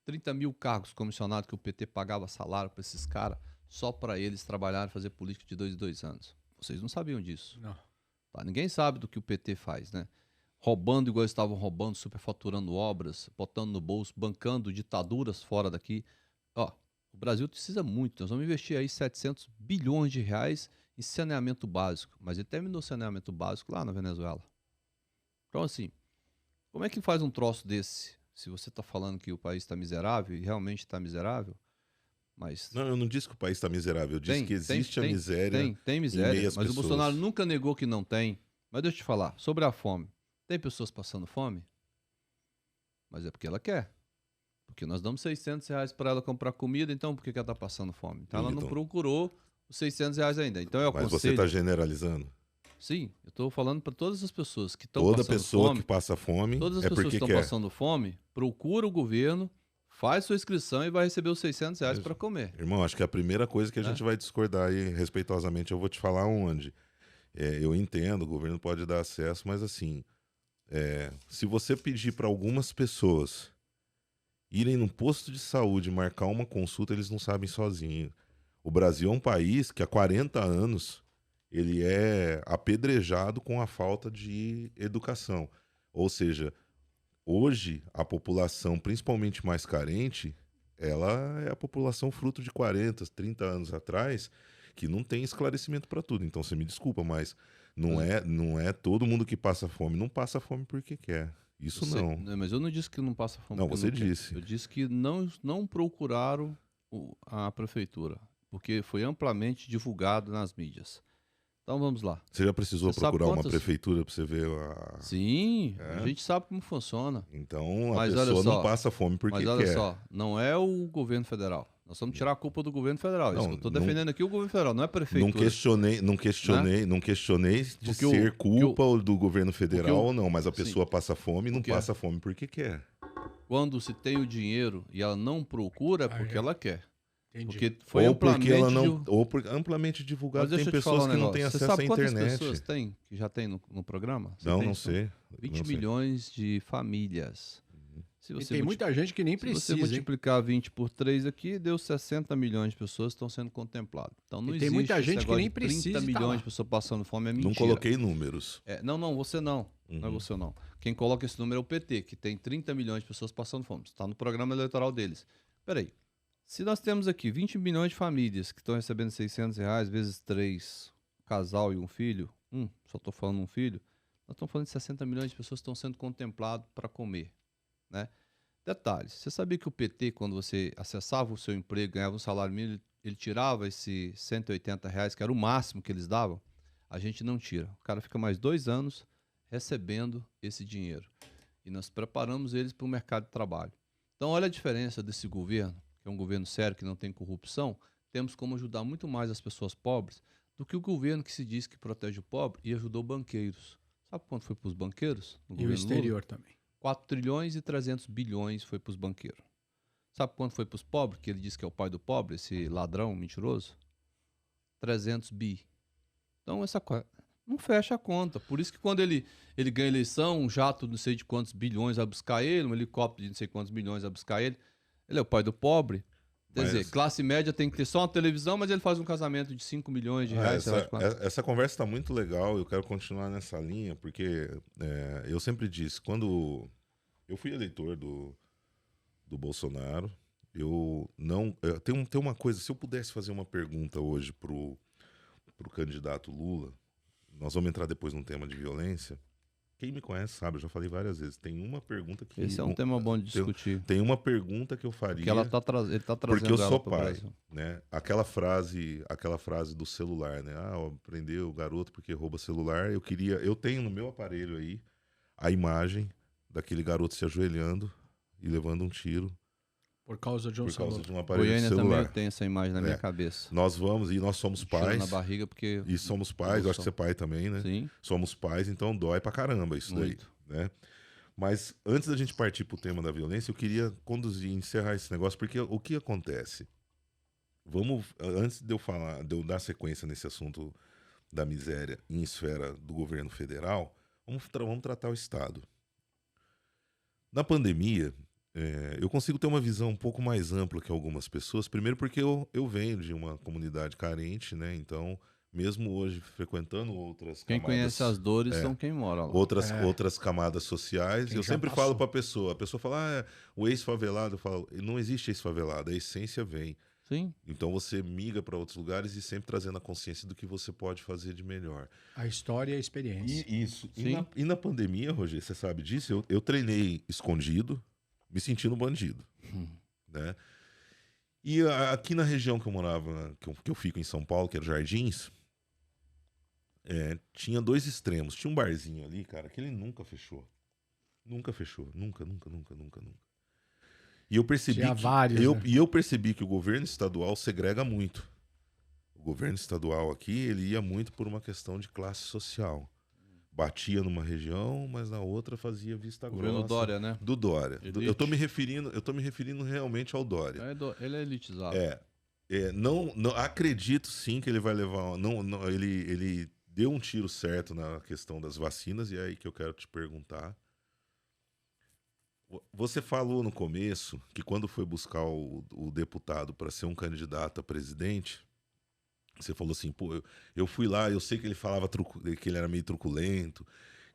Speaker 3: 30 mil cargos comissionados que o PT pagava salário para esses caras, só para eles trabalharem e fazer política de 2 em 2 anos. Vocês não sabiam disso.
Speaker 2: Não.
Speaker 3: Tá? Ninguém sabe do que o PT faz, né? Roubando igual eles estavam roubando, superfaturando obras, botando no bolso, bancando ditaduras fora daqui. Ó, o Brasil precisa muito. Nós vamos investir aí 700 bilhões de reais em saneamento básico. Mas ele terminou o saneamento básico lá na Venezuela. Então, assim, como é que faz um troço desse? Se você está falando que o país está miserável, e realmente está miserável, mas...
Speaker 1: Não, eu não disse que o país está miserável. Eu disse que existe a miséria.
Speaker 3: Tem miséria,
Speaker 1: meio às
Speaker 3: mas o
Speaker 1: pessoas.
Speaker 3: Bolsonaro nunca negou que não tem. Mas deixa eu te falar, sobre a fome. Tem pessoas passando fome? Mas é porque ela quer. Porque nós damos 600 reais para ela comprar comida, então por que ela está passando fome? Então ela não
Speaker 1: Então.
Speaker 3: procurou os 600 reais ainda. Então eu
Speaker 1: Mas
Speaker 3: aconselho...
Speaker 1: você está generalizando?
Speaker 3: Sim, eu estou falando para todas as pessoas que estão
Speaker 1: Toda
Speaker 3: passando
Speaker 1: pessoa
Speaker 3: fome.
Speaker 1: que passa fome
Speaker 3: Todas as
Speaker 1: é
Speaker 3: pessoas que
Speaker 1: porque
Speaker 3: estão
Speaker 1: quer.
Speaker 3: passando fome, procura o governo, faz sua inscrição e vai receber os 600 reais para comer.
Speaker 1: Irmão, acho que a primeira coisa que a gente vai discordar aí, respeitosamente, eu vou te falar onde. Eu entendo, o governo pode dar acesso, mas assim, se você pedir para algumas pessoas irem num posto de saúde marcar uma consulta, eles não sabem sozinhos. O Brasil é um país que há 40 anos ele é apedrejado com a falta de educação. Ou seja, hoje a população, principalmente mais carente, ela é a população fruto de 40, 30 anos atrás, que não tem esclarecimento para tudo. Então você me desculpa, mas não é todo mundo que passa fome, não passa fome porque quer. Isso não.
Speaker 3: Mas eu não disse que não passa fome.
Speaker 1: Não,
Speaker 3: porque
Speaker 1: você
Speaker 3: não quer.
Speaker 1: disse.
Speaker 3: Eu disse que não procuraram a prefeitura, porque foi amplamente divulgado nas mídias. Então vamos lá.
Speaker 1: Você já precisou
Speaker 3: Você sabe
Speaker 1: procurar uma
Speaker 3: quantas-
Speaker 1: prefeitura para você ver a...
Speaker 3: Sim, a gente sabe como funciona.
Speaker 1: Então a
Speaker 3: Mas olha
Speaker 1: pessoa
Speaker 3: só,
Speaker 1: não passa fome porque
Speaker 3: Mas olha
Speaker 1: quer.
Speaker 3: só, não é o governo federal. Nós vamos tirar a culpa do governo federal. Isso
Speaker 1: Não,
Speaker 3: que eu estou
Speaker 1: não-
Speaker 3: defendendo aqui é o governo federal, não é a prefeitura.
Speaker 1: Não questionei de
Speaker 3: Porque
Speaker 1: ser culpa do governo federal
Speaker 3: porque
Speaker 1: ou não, mas a
Speaker 3: sim.
Speaker 1: pessoa passa fome e não
Speaker 3: Porque-
Speaker 1: passa fome porque quer.
Speaker 3: Quando se tem o dinheiro e ela não procura, é porque ela quer.
Speaker 2: Entendi.
Speaker 3: Porque foi
Speaker 1: Ou porque ela não,
Speaker 3: amplamente
Speaker 1: ou por, amplamente divulgado.
Speaker 3: Mas deixa
Speaker 1: Tem
Speaker 3: eu te falar
Speaker 1: pessoas
Speaker 3: um
Speaker 1: que não
Speaker 3: negócio.
Speaker 1: têm
Speaker 3: Você
Speaker 1: acesso à
Speaker 3: sabe quantas
Speaker 1: internet.
Speaker 3: pessoas tem que já tem no programa? Você
Speaker 1: Não,
Speaker 3: tem
Speaker 1: não
Speaker 3: noção?
Speaker 1: sei.
Speaker 3: 20
Speaker 1: não sei.
Speaker 3: milhões de famílias. Se
Speaker 2: E
Speaker 3: você
Speaker 2: tem muita gente que nem
Speaker 3: se você
Speaker 2: precisa, hein?
Speaker 3: multiplicar 20 por 3 aqui, deu 60 milhões de pessoas que estão sendo contempladas. Então não
Speaker 2: E
Speaker 3: existe
Speaker 2: tem muita
Speaker 3: esse
Speaker 2: gente que
Speaker 3: negócio
Speaker 2: nem
Speaker 3: de 30
Speaker 2: precisa e tá
Speaker 3: milhões
Speaker 2: lá.
Speaker 3: de pessoas passando fome, é mentira.
Speaker 1: Não coloquei números.
Speaker 3: Não, você não. Não é
Speaker 1: Uhum.
Speaker 3: você não. Quem coloca esse número é o PT, que tem 30 milhões de pessoas passando fome. Está no programa eleitoral deles. Peraí. Se nós temos aqui 20 milhões de famílias que estão recebendo 600 reais vezes 3, casal e um filho, só estou falando um filho, nós estamos falando de 60 milhões de pessoas que estão sendo contempladas para comer, né? Detalhes, você sabia que o PT, quando você acessava o seu emprego, ganhava um salário mínimo, ele tirava esse 180 reais, que era o máximo que eles davam? A gente não tira. O cara fica mais 2 anos recebendo esse dinheiro. E nós preparamos eles para o mercado de trabalho. Então, olha a diferença desse governo, que é um governo sério, que não tem corrupção. Temos como ajudar muito mais as pessoas pobres do que o governo que se diz que protege o pobre e ajudou banqueiros. Sabe quanto foi para os banqueiros? No
Speaker 2: E o
Speaker 3: governo Lula?
Speaker 2: exterior também.
Speaker 3: 4 trilhões e 300 bilhões foi para os banqueiros. Sabe quanto foi para os pobres, que ele diz que é o pai do pobre, esse ladrão mentiroso? 300 bi. Então, essa coisa não fecha a conta. Por isso que quando ele ganha eleição, um jato de não sei de quantos bilhões vai buscar ele, um helicóptero de não sei quantos milhões vai buscar ele, ele é o pai do pobre. Quer dizer, classe média tem que ter só uma televisão, mas ele faz um casamento de 5 milhões de reais. sei lá de quanto.
Speaker 1: Essa conversa está muito legal, eu quero continuar nessa linha, porque eu sempre disse, quando eu fui eleitor do Bolsonaro, tem uma coisa, se eu pudesse fazer uma pergunta hoje pro candidato Lula, nós vamos entrar depois num tema de violência. Quem me conhece sabe, eu já falei várias vezes, tem uma pergunta que...
Speaker 3: Esse é um tema bom de discutir.
Speaker 1: Tem uma pergunta que eu faria...
Speaker 3: Porque ele está trazendo
Speaker 1: Porque eu
Speaker 3: ela
Speaker 1: sou
Speaker 3: pro
Speaker 1: pai,
Speaker 3: Brasil.
Speaker 1: né? Aquela frase do celular, né? Prendeu o garoto porque rouba celular. Eu tenho no meu aparelho aí a imagem daquele garoto se ajoelhando e levando um tiro
Speaker 2: Por causa de um
Speaker 1: por causa
Speaker 2: celular.
Speaker 1: de um aparelho
Speaker 3: Goiânia
Speaker 1: de celular.
Speaker 3: também tem essa imagem na minha cabeça.
Speaker 1: Nós somos
Speaker 3: Tiro
Speaker 1: pais.
Speaker 3: na barriga porque...
Speaker 1: E somos pais, eu acho que você é pai também, né?
Speaker 3: Sim,
Speaker 1: Somos pais, então dói pra caramba isso
Speaker 3: muito.
Speaker 1: daí, né? Mas antes da gente partir para o tema da violência, eu queria encerrar esse negócio, porque o que acontece? Antes de eu falar, de eu dar sequência nesse assunto da miséria em esfera do governo federal, vamos tratar o Estado. Na pandemia, eu consigo ter uma visão um pouco mais ampla que algumas pessoas. Primeiro porque eu venho de uma comunidade carente, né? Então, mesmo hoje frequentando outras
Speaker 3: Quem
Speaker 1: camadas,
Speaker 3: conhece as dores são quem mora lá.
Speaker 1: outras camadas sociais,
Speaker 2: Quem
Speaker 1: eu
Speaker 2: já
Speaker 1: sempre
Speaker 2: passou.
Speaker 1: falo para a pessoa fala, o ex-favelado, eu falo, não existe ex-favelado, a essência vem.
Speaker 3: Sim.
Speaker 1: Então você migra para outros lugares e sempre trazendo a consciência do que você pode fazer de melhor.
Speaker 2: A história e a experiência.
Speaker 1: Isso.
Speaker 3: Sim.
Speaker 1: E na pandemia, Roger, você sabe disso? Eu treinei escondido, me sentindo bandido, né? E aqui na região que eu morava, que eu fico em São Paulo, que era Jardins, tinha dois extremos. Tinha um barzinho ali, cara, que ele nunca fechou. Nunca fechou. Nunca. E eu percebi
Speaker 2: Tinha vários, né?
Speaker 1: eu percebi que o governo estadual segrega muito. O governo estadual aqui, ele ia muito por uma questão de classe social. Batia numa região, mas na outra fazia vista
Speaker 3: Governo
Speaker 1: grossa.
Speaker 3: Dória, né?
Speaker 1: Do Dória.
Speaker 3: Elite.
Speaker 1: Eu tô me referindo realmente ao Dória.
Speaker 3: Ele é elitizado.
Speaker 1: Não, acredito sim que ele vai levar. Não, ele deu um tiro certo na questão das vacinas, e é aí que eu quero te perguntar. Você falou no começo que quando foi buscar o deputado para ser um candidato a presidente, você falou assim, pô, eu fui lá, eu sei que ele falava que ele era meio truculento,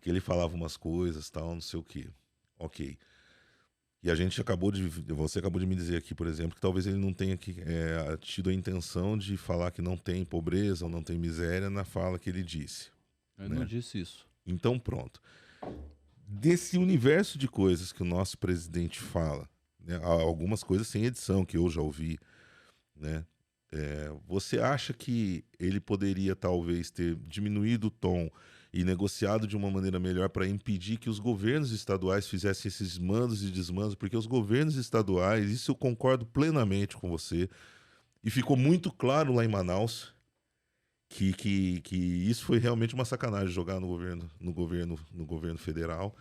Speaker 1: que ele falava umas coisas, tal, não sei o quê. Ok. E você acabou de me dizer aqui, por exemplo, que talvez ele não tenha tido a intenção de falar que não tem pobreza ou não tem miséria na fala que ele disse.
Speaker 3: Ele não disse isso.
Speaker 1: Então, pronto. Desse universo de coisas que o nosso presidente fala, né, algumas coisas sem edição que eu já ouvi, né? Você acha que ele poderia talvez ter diminuído o tom e negociado de uma maneira melhor para impedir que os governos estaduais fizessem esses mandos e desmandos? Porque os governos estaduais, isso eu concordo plenamente com você, e ficou muito claro lá em Manaus que isso foi realmente uma sacanagem jogar no governo federal.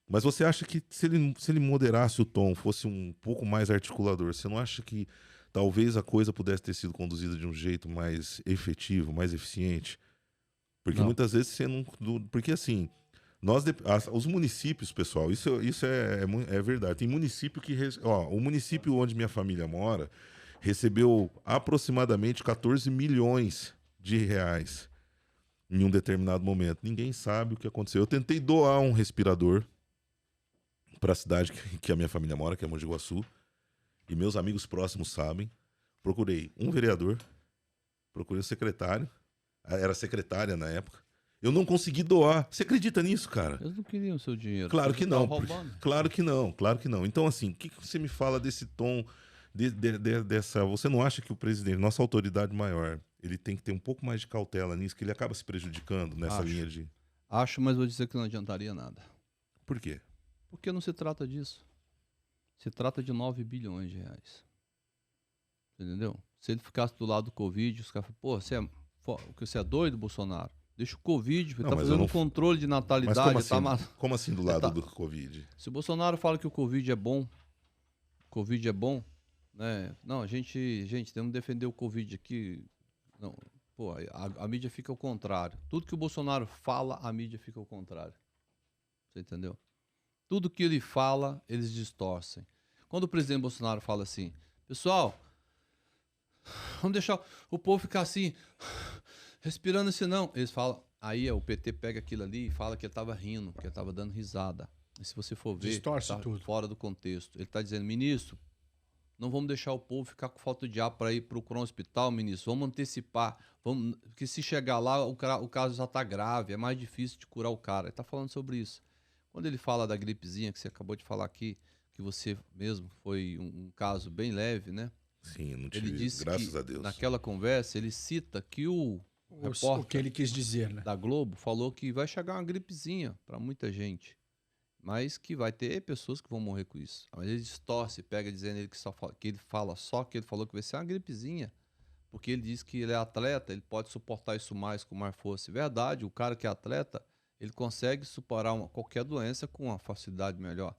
Speaker 1: Mas você acha que se ele moderasse o tom, fosse um pouco mais articulador, você não acha que talvez a coisa pudesse ter sido conduzida de um jeito mais efetivo, mais eficiente? Porque
Speaker 3: Não.
Speaker 1: muitas vezes você não... Porque assim, os municípios, pessoal, isso é verdade. Tem município que... o município onde minha família mora recebeu aproximadamente 14 milhões de reais em um determinado momento. Ninguém sabe o que aconteceu. Eu tentei doar um respirador para a cidade que a minha família mora, que é Mogi Guaçu, e meus amigos próximos sabem. Procurei um vereador, procurei um secretário, era secretária na época. Eu não consegui doar. Você acredita nisso, cara?
Speaker 3: Eles não queriam o seu dinheiro.
Speaker 1: Claro que não.
Speaker 3: Roubando.
Speaker 1: Claro que não. Então, assim, o que você me fala desse tom, dessa... Você não acha que o presidente, nossa autoridade maior, ele tem que ter um pouco mais de cautela nisso, que ele acaba se prejudicando nessa linha de...
Speaker 3: Acho, mas vou dizer que não adiantaria nada.
Speaker 1: Por quê?
Speaker 3: Porque não se trata disso. Se trata de 9 bilhões de reais. Entendeu? Se ele ficasse do lado do Covid, os caras falam, você é doido, Bolsonaro? Deixa o Covid, ele tá fazendo um controle de natalidade.
Speaker 1: Mas como assim do lado do Covid?
Speaker 3: Se o Bolsonaro fala que o Covid é bom, né? Não, a gente temos que defender o Covid aqui. Não, pô, a mídia fica ao contrário. Tudo que o Bolsonaro fala, a mídia fica ao contrário. Você entendeu? Tudo que ele fala, eles distorcem. Quando o presidente Bolsonaro fala assim, pessoal, vamos deixar o povo ficar assim, respirando assim, não. Eles falam, aí o PT pega aquilo ali e fala que ele estava rindo, que ele estava dando risada. E se você for ver,
Speaker 2: Distorce
Speaker 3: tá
Speaker 2: tudo.
Speaker 3: fora do contexto. Ele está dizendo, ministro, não vamos deixar o povo ficar com falta de ar para ir procurar um hospital, ministro. Vamos antecipar. Porque se chegar lá, o caso já está grave, é mais difícil de curar o cara. Ele está falando sobre isso. Quando ele fala da gripezinha, que você acabou de falar aqui, que você mesmo foi um caso bem leve, né?
Speaker 1: Sim, não tive,
Speaker 3: Ele disse
Speaker 1: graças
Speaker 3: que,
Speaker 1: a Deus.
Speaker 3: naquela conversa, ele cita que o repórter
Speaker 2: O que ele quis dizer, né?
Speaker 3: da Globo falou que vai chegar uma gripezinha para muita gente, mas que vai ter pessoas que vão morrer com isso. Mas ele distorce, pega dizendo que ele falou que vai ser uma gripezinha, porque ele diz que ele é atleta, ele pode suportar isso mais com mais força. Verdade, o cara que é atleta, ele consegue superar qualquer doença com uma facilidade melhor.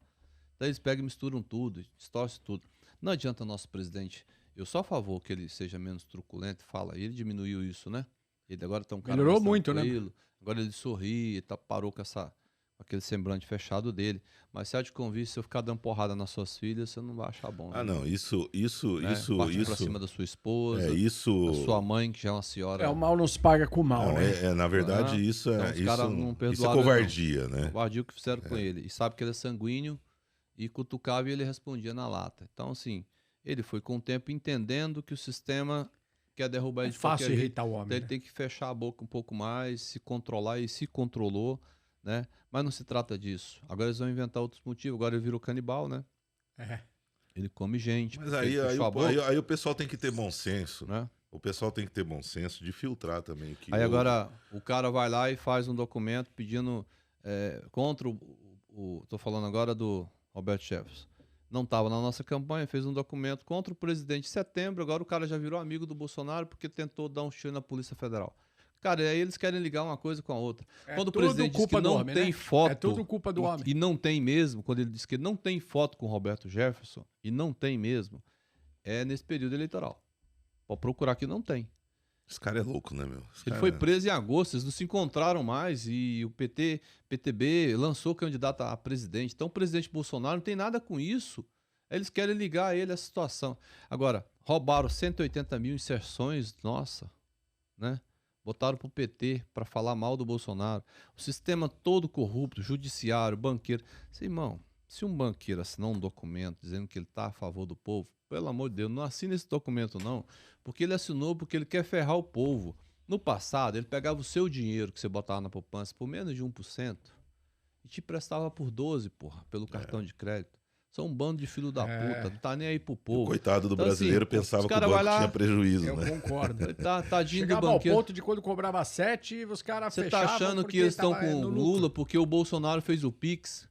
Speaker 3: Então eles pegam e misturam tudo, distorcem tudo. Não adianta nosso presidente, eu sou a favor que ele seja menos truculento, ele diminuiu isso, né? Ele agora tá um cara
Speaker 2: Melhorou
Speaker 3: mais
Speaker 2: muito, né?
Speaker 3: tranquilo, agora ele sorri, parou com aquele semblante fechado dele. Mas se há de convite, se eu ficar dando porrada nas suas filhas, você não vai achar bom.
Speaker 1: Ah,
Speaker 3: né?
Speaker 1: não, isso,
Speaker 3: Né? Partir pra cima da sua esposa,
Speaker 1: isso.
Speaker 3: da sua mãe, que já é uma senhora.
Speaker 2: O mal não se paga com o mal,
Speaker 1: Não,
Speaker 2: né?
Speaker 1: na verdade,
Speaker 3: Né?
Speaker 1: isso
Speaker 3: Então,
Speaker 1: é,
Speaker 3: os caras não
Speaker 1: isso é
Speaker 3: perdoaram,
Speaker 1: covardia, né?
Speaker 3: Covardia o que fizeram com ele. E sabe que ele é sanguíneo e cutucava e ele respondia na lata. Então, assim, ele foi com o tempo entendendo que o sistema quer derrubar ele
Speaker 2: É
Speaker 3: de qualquer
Speaker 2: fácil
Speaker 3: jeito.
Speaker 2: irritar o
Speaker 3: Então,
Speaker 2: homem.
Speaker 3: ele tem que fechar a boca um pouco mais, se controlar e se controlou, né? Mas não se trata disso. Agora eles vão inventar outros motivos. Agora ele virou canibal, né?
Speaker 2: É.
Speaker 3: Ele come gente.
Speaker 1: Mas
Speaker 3: porque
Speaker 1: aí,
Speaker 3: ele
Speaker 1: aí,
Speaker 3: fechou a
Speaker 1: o-
Speaker 3: boca,
Speaker 1: aí- aí o pessoal tem que ter bom senso.
Speaker 3: né?
Speaker 1: O pessoal tem que ter bom senso de filtrar também. Que
Speaker 3: Aí agora o cara vai lá e faz um documento pedindo contra tô falando agora do Roberto Jefferson. Não estava na nossa campanha, fez um documento contra o presidente em setembro. Agora o cara já virou amigo do Bolsonaro porque tentou dar um tiro na Polícia Federal. Cara, e aí eles querem ligar uma coisa com a outra. Quando o
Speaker 2: tudo
Speaker 3: presidente diz que
Speaker 2: culpa do
Speaker 3: não
Speaker 2: homem,
Speaker 3: tem
Speaker 2: né?
Speaker 3: foto...
Speaker 2: É tudo culpa do homem.
Speaker 3: E não tem mesmo, quando ele diz que não tem foto com o Roberto Jefferson, e não tem mesmo, é nesse período eleitoral. Pode procurar que não tem.
Speaker 1: Esse cara é louco, né, meu? Esse
Speaker 3: Ele
Speaker 1: cara-
Speaker 3: foi preso em agosto, eles não se encontraram mais e o PTB lançou candidato a presidente. Então o presidente Bolsonaro não tem nada com isso. Eles querem ligar a ele a situação. Agora, roubaram 180 mil inserções, nossa, né? Botaram pro PT para falar mal do Bolsonaro. O sistema todo corrupto, judiciário, banqueiro. Irmão, se um banqueiro assinar um documento dizendo que ele está a favor do povo, pelo amor de Deus, não assina esse documento não, porque ele assinou porque ele quer ferrar o povo. No passado, ele pegava o seu dinheiro que você botava na poupança por menos de 1% e te prestava por 12%, porra, pelo cartão de crédito. São um bando de filho da puta, não tá nem aí pro
Speaker 1: O
Speaker 3: povo.
Speaker 1: coitado do
Speaker 3: Então,
Speaker 1: brasileiro
Speaker 3: assim,
Speaker 1: pensava
Speaker 3: os
Speaker 1: que o
Speaker 3: cara
Speaker 1: banco
Speaker 3: vai lá-
Speaker 1: tinha prejuízo,
Speaker 2: Eu
Speaker 1: né?
Speaker 2: concordo.
Speaker 3: Tadinho do
Speaker 2: Chegava ao
Speaker 3: banqueiro.
Speaker 2: ponto de quando cobrava 7, os caras
Speaker 3: Você
Speaker 2: fechavam
Speaker 3: tá achando que
Speaker 2: porque
Speaker 3: eles estão
Speaker 2: tava
Speaker 3: com
Speaker 2: no
Speaker 3: o
Speaker 2: lucro.
Speaker 3: Lula porque o Bolsonaro fez o Pix?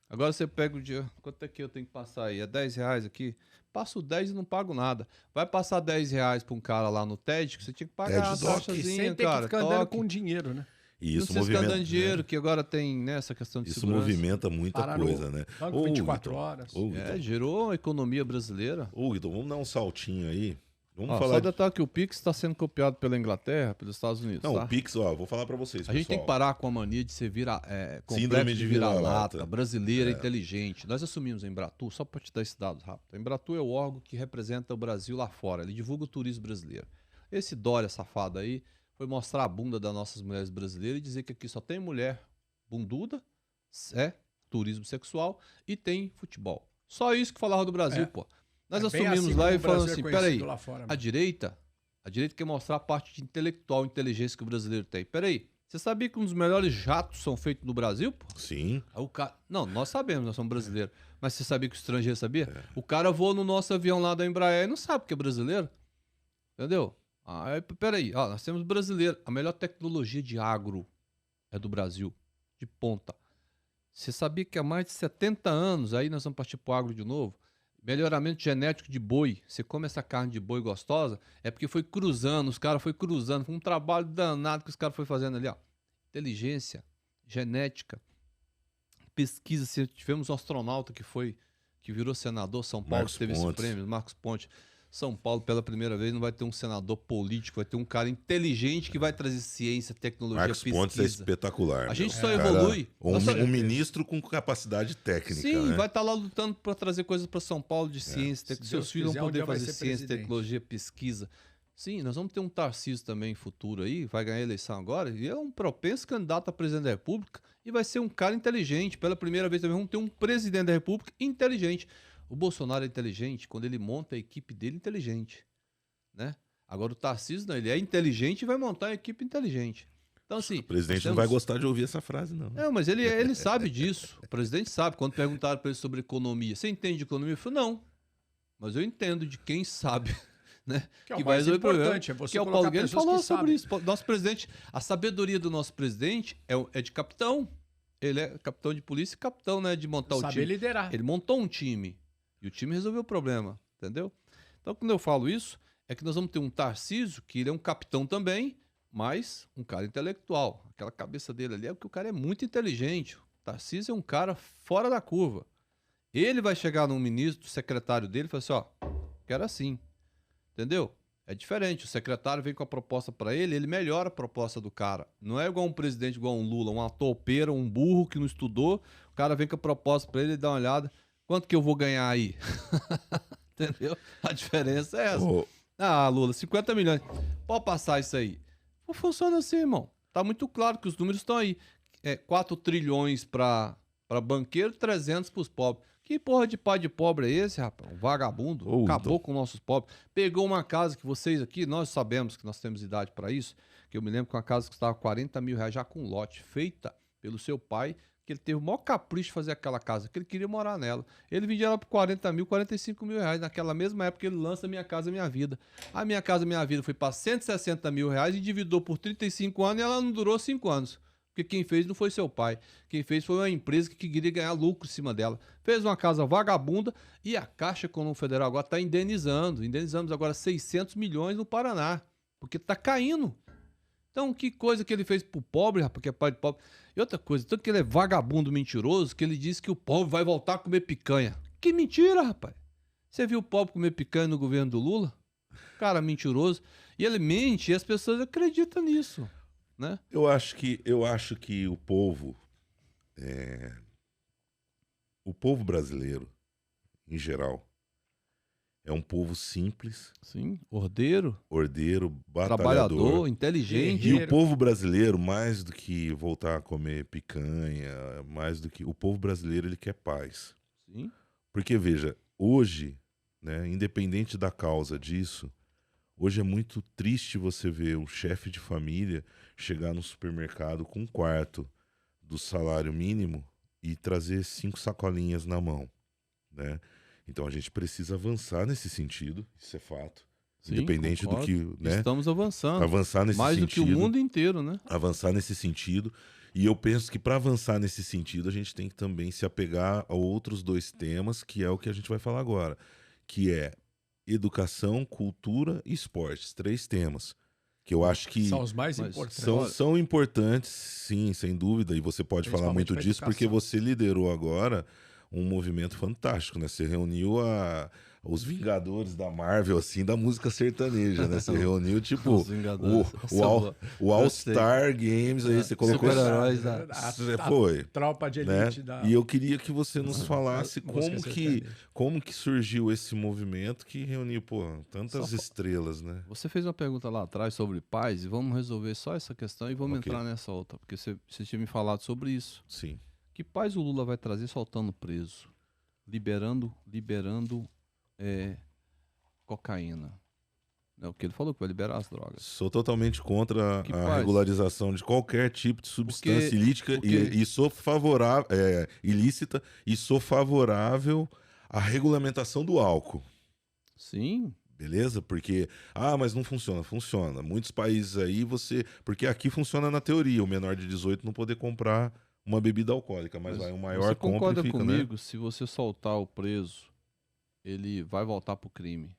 Speaker 3: Agora você pega o dia. Quanto é que eu tenho que passar aí? É R$10 aqui? Passo 10 e não pago nada. Vai passar R$10 pra um cara lá no TED que você tinha que pagar
Speaker 1: TED
Speaker 3: uma
Speaker 1: Doc.
Speaker 2: E
Speaker 3: taxazinha,
Speaker 2: sem ter
Speaker 3: cara.
Speaker 2: que ficar andando
Speaker 3: toque.
Speaker 2: com dinheiro, né?
Speaker 1: E
Speaker 3: Não
Speaker 1: isso
Speaker 3: precisa ficar
Speaker 1: movimenta,
Speaker 3: dando dinheiro, que agora tem né, essa questão de
Speaker 1: isso
Speaker 3: segurança.
Speaker 1: movimenta muita
Speaker 2: Parar no
Speaker 1: coisa, né?
Speaker 2: Banco
Speaker 1: Ô,
Speaker 2: 24
Speaker 1: Guiton,
Speaker 2: horas.
Speaker 1: ô, Guiton,
Speaker 3: Gerou a economia brasileira.
Speaker 1: Guiton, vamos dar um saltinho aí. Vamos
Speaker 3: Ó,
Speaker 1: falar
Speaker 3: só
Speaker 1: de...
Speaker 3: detalhe que o Pix está sendo copiado pela Inglaterra, pelos Estados Unidos.
Speaker 1: Não,
Speaker 3: tá?
Speaker 1: o Pix, ó, vou falar pra vocês,
Speaker 3: A gente tem que
Speaker 1: pessoal.
Speaker 3: parar com a mania de ser
Speaker 1: Síndrome
Speaker 3: complexo
Speaker 1: de
Speaker 3: de
Speaker 1: vira-lata.
Speaker 3: vira-lata, brasileira, inteligente. Nós assumimos a Embratur, só para te dar esse dado rápido. A Embratur é o órgão que representa o Brasil lá fora, ele divulga o turismo brasileiro. Esse Dória safado aí foi mostrar a bunda das nossas mulheres brasileiras e dizer que aqui só tem mulher bunduda, turismo sexual e tem futebol. Só isso que falava do Brasil,
Speaker 2: É.
Speaker 3: pô. Nós
Speaker 2: É bem
Speaker 3: assumimos
Speaker 2: assim
Speaker 3: lá
Speaker 2: como
Speaker 3: e
Speaker 2: o
Speaker 3: falamos
Speaker 2: Brasil é
Speaker 3: assim, peraí,
Speaker 2: conhecido lá fora,
Speaker 3: a
Speaker 2: né?
Speaker 3: direita quer mostrar a parte de intelectual, inteligência que o brasileiro tem. Peraí, você sabia que um dos melhores jatos são feitos no Brasil, pô?
Speaker 1: Sim,
Speaker 3: Aí o cara... Não, nós sabemos, nós somos brasileiros. Mas você sabia que o estrangeiro sabia? O cara voa no nosso avião lá da Embraer e não sabe que é brasileiro. Entendeu? Aí, peraí, ó, nós temos brasileiro. A melhor tecnologia de agro é do Brasil, de ponta. Você sabia que há mais de 70 anos, aí nós vamos partir pro agro de novo, melhoramento genético de boi. Você come essa carne de boi gostosa, é porque foi cruzando, os caras foi cruzando. Foi um trabalho danado que os caras foi fazendo ali, ó. Inteligência, genética, pesquisa. Tivemos um astronauta que virou senador, São Paulo,
Speaker 1: Marcos
Speaker 3: que teve esse
Speaker 1: Pontes.
Speaker 3: prêmio, Marcos Pontes. São Paulo, pela primeira vez, não vai ter um senador político, vai ter um cara inteligente que vai trazer ciência, tecnologia,
Speaker 1: Marcos
Speaker 3: pesquisa.
Speaker 1: Pontes é espetacular.
Speaker 3: A gente
Speaker 1: meu.
Speaker 3: só
Speaker 1: Cara,
Speaker 3: evolui.
Speaker 1: Um,
Speaker 3: Nós só-
Speaker 1: um ministro com capacidade técnica,
Speaker 3: Sim,
Speaker 1: né?
Speaker 3: vai estar lá lutando para trazer coisas para São Paulo de ciência.
Speaker 2: Se
Speaker 3: Seus
Speaker 2: Deus
Speaker 3: filhos
Speaker 2: quiser,
Speaker 3: vão
Speaker 2: um dia
Speaker 3: poder
Speaker 2: vai
Speaker 3: fazer
Speaker 2: ser
Speaker 3: ciência,
Speaker 2: presidente.
Speaker 3: tecnologia, pesquisa. Sim, nós vamos ter um Tarcísio também futuro aí, vai ganhar a eleição agora, e é um propenso candidato a presidente da República, e vai ser um cara inteligente. Pela primeira vez também vamos ter um presidente da República inteligente. O Bolsonaro é inteligente quando ele monta a equipe dele inteligente, né? Agora o Tarcísio não, ele é inteligente e vai montar uma equipe inteligente. Então assim,
Speaker 1: O presidente
Speaker 3: nós
Speaker 1: não vai
Speaker 3: temos-
Speaker 1: gostar de ouvir essa frase, não.
Speaker 3: Não, mas ele sabe disso. O presidente sabe. Quando perguntaram para ele sobre economia, você entende de economia? Ele falou, não. Mas eu entendo de quem sabe, né?
Speaker 2: Que é o mais importante, é você
Speaker 3: que é o
Speaker 2: colocar
Speaker 3: Paulo Guedes
Speaker 2: pessoas
Speaker 3: falou
Speaker 2: que
Speaker 3: sobre
Speaker 2: sabem.
Speaker 3: isso. Nosso presidente, a sabedoria do nosso presidente é de capitão. Ele é capitão de polícia e capitão, né, de montar o
Speaker 2: Saber
Speaker 3: time.
Speaker 2: liderar.
Speaker 3: Ele montou um time e o time resolveu o problema, entendeu? Então, quando eu falo isso, é que nós vamos ter um Tarcísio, que ele é um capitão também, mas um cara intelectual. Aquela cabeça dele ali é porque o cara é muito inteligente. O Tarcísio é um cara fora da curva. Ele vai chegar num ministro, secretário dele, e falar assim, ó, quero assim. Entendeu? É diferente. O secretário vem com a proposta para ele, ele melhora a proposta do cara. Não é igual um presidente, igual um Lula, uma topeira, um burro que não estudou. O cara vem com a proposta para ele, dá uma olhada. Quanto que eu vou ganhar aí? Entendeu? A diferença é essa.
Speaker 1: Ô,
Speaker 3: Ah, Lula, 50 milhões. Pode passar isso aí. Não funciona assim, irmão. Tá muito claro que os números estão aí. 4 trilhões para banqueiro, 300 para os pobres. Que porra de pai de pobre é esse, rapaz? Um vagabundo.
Speaker 1: Ô,
Speaker 3: Acabou
Speaker 1: então.
Speaker 3: com nossos pobres. Pegou uma casa que vocês aqui, nós sabemos que nós temos idade para isso, que eu me lembro que uma casa que custava 40 mil reais já com lote, feita pelo seu pai, que ele teve o maior capricho de fazer aquela casa, que ele queria morar nela. Ele vendia ela por 40 mil, 45 mil reais. Naquela mesma época ele lança Minha Casa Minha Vida. A Minha Casa Minha Vida foi para 160 mil reais e endividou por 35 anos e ela não durou 5 anos. Porque quem fez não foi seu pai. Quem fez foi uma empresa que queria ganhar lucro em cima dela. Fez uma casa vagabunda e a Caixa Econômica Federal agora está indenizando. Indenizamos agora 600 milhões no Paraná. Porque está caindo. Então, que coisa que ele fez pro pobre, rapaz, que é pai de pobre. E outra coisa, tanto que ele é vagabundo mentiroso, que ele disse que o pobre vai voltar a comer picanha. Que mentira, rapaz. Você viu o pobre comer picanha no governo do Lula? Cara mentiroso. E ele mente e as pessoas acreditam nisso, né?
Speaker 1: Eu acho que o povo brasileiro, em geral, é um povo simples,
Speaker 3: Sim, ordeiro,
Speaker 1: ordeiro,
Speaker 3: trabalhador,
Speaker 1: batalhador.
Speaker 3: inteligente.
Speaker 1: E o povo brasileiro, mais do que voltar a comer picanha, mais do que... O povo brasileiro, ele quer paz.
Speaker 3: Sim.
Speaker 1: Porque, veja, hoje, né, independente da causa disso, hoje é muito triste você ver um chefe de família chegar no supermercado com um quarto do salário mínimo e trazer 5 sacolinhas na mão, né? Então a gente precisa avançar nesse sentido, isso é fato.
Speaker 3: Sim,
Speaker 1: Independente
Speaker 3: concordo.
Speaker 1: do que, né?
Speaker 3: Estamos avançando.
Speaker 1: Avançar nesse
Speaker 3: Mais
Speaker 1: sentido.
Speaker 3: do que o mundo inteiro, né?
Speaker 1: Avançar nesse sentido. E eu penso que para avançar nesse sentido, a gente tem que também se apegar a outros 2 temas, que é o que a gente vai falar agora, que é educação, cultura e esportes. 3 temas que eu acho que
Speaker 2: São os mais
Speaker 3: Mas
Speaker 2: importantes.
Speaker 1: são importantes, sim, sem dúvida. E você pode falar
Speaker 2: Principalmente
Speaker 1: muito
Speaker 2: pra
Speaker 1: disso porque
Speaker 2: educação.
Speaker 1: você liderou agora um movimento fantástico, né? Você reuniu os Vingadores da Marvel, assim, da música sertaneja, né? Você reuniu, tipo,
Speaker 3: Os Vingadores.
Speaker 1: o All-Star Games, aí você colocou...
Speaker 3: Super-heróis da-
Speaker 1: Você foi,
Speaker 2: Tropa de
Speaker 1: né?
Speaker 2: elite da
Speaker 1: E eu queria que você nos falasse
Speaker 2: música sertaneja.
Speaker 1: como que surgiu esse movimento que reuniu, pô, tantas
Speaker 3: Só-
Speaker 1: estrelas, né?
Speaker 3: Você fez uma pergunta lá atrás sobre paz e vamos resolver só essa questão e vamos
Speaker 1: Ok.
Speaker 3: entrar nessa outra, porque você tinha me falado sobre isso.
Speaker 1: Sim.
Speaker 3: Que paz o Lula vai trazer soltando preso, liberando cocaína? É o que ele falou, que vai liberar as drogas.
Speaker 1: Sou totalmente contra
Speaker 3: Que
Speaker 1: a
Speaker 3: paz.
Speaker 1: regularização de qualquer tipo de substância ilícita
Speaker 3: porque-
Speaker 1: e sou favorável, ilícita e sou favorável à regulamentação do álcool.
Speaker 3: Sim,
Speaker 1: Beleza? Porque, mas não funciona. Funciona. Muitos países aí Porque aqui funciona na teoria, o menor de 18 não poder comprar uma bebida alcoólica, mas vai um maior
Speaker 3: você
Speaker 1: compra
Speaker 3: concorda
Speaker 1: e fica,
Speaker 3: comigo,
Speaker 1: né?
Speaker 3: se você soltar o preso, ele vai voltar pro crime?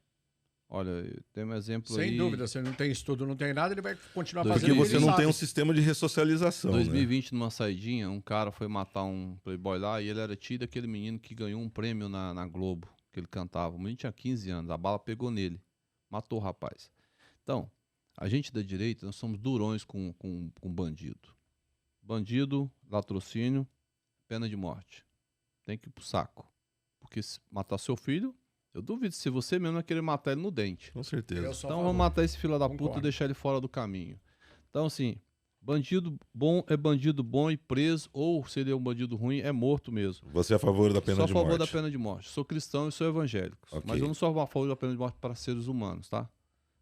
Speaker 3: Olha, tem um exemplo aí...
Speaker 2: Sem dúvida, você não tem estudo, não tem nada, ele vai continuar
Speaker 3: Porque
Speaker 2: fazendo
Speaker 1: Porque
Speaker 2: o que
Speaker 1: você
Speaker 2: ele
Speaker 1: não
Speaker 2: sabe.
Speaker 1: tem um sistema de ressocialização, né?
Speaker 3: 2020, numa saidinha, um cara foi matar um playboy lá e ele era tido aquele menino que ganhou um prêmio na Globo, que ele cantava. O menino tinha 15 anos, a bala pegou nele, matou o rapaz. Então, a gente da direita, nós somos durões com bandido. Bandido, latrocínio, pena de morte. Tem que ir pro saco. Porque se matar seu filho, eu duvido se você mesmo vai querer matar ele no dente.
Speaker 1: Com certeza.
Speaker 2: Eu sou a
Speaker 3: Então
Speaker 2: favor.
Speaker 3: vamos matar esse filho da puta
Speaker 2: Concordo.
Speaker 3: e deixar ele fora do caminho. Então, assim, bandido bom é bandido bom e preso, ou se ele é um bandido ruim, é morto mesmo.
Speaker 1: Você é a favor da pena
Speaker 3: Sou a
Speaker 1: de
Speaker 3: favor
Speaker 1: morte?
Speaker 3: da pena de morte. Sou cristão e sou evangélico.
Speaker 1: Ok.
Speaker 3: Mas eu não sou a favor da pena de morte para seres humanos, tá?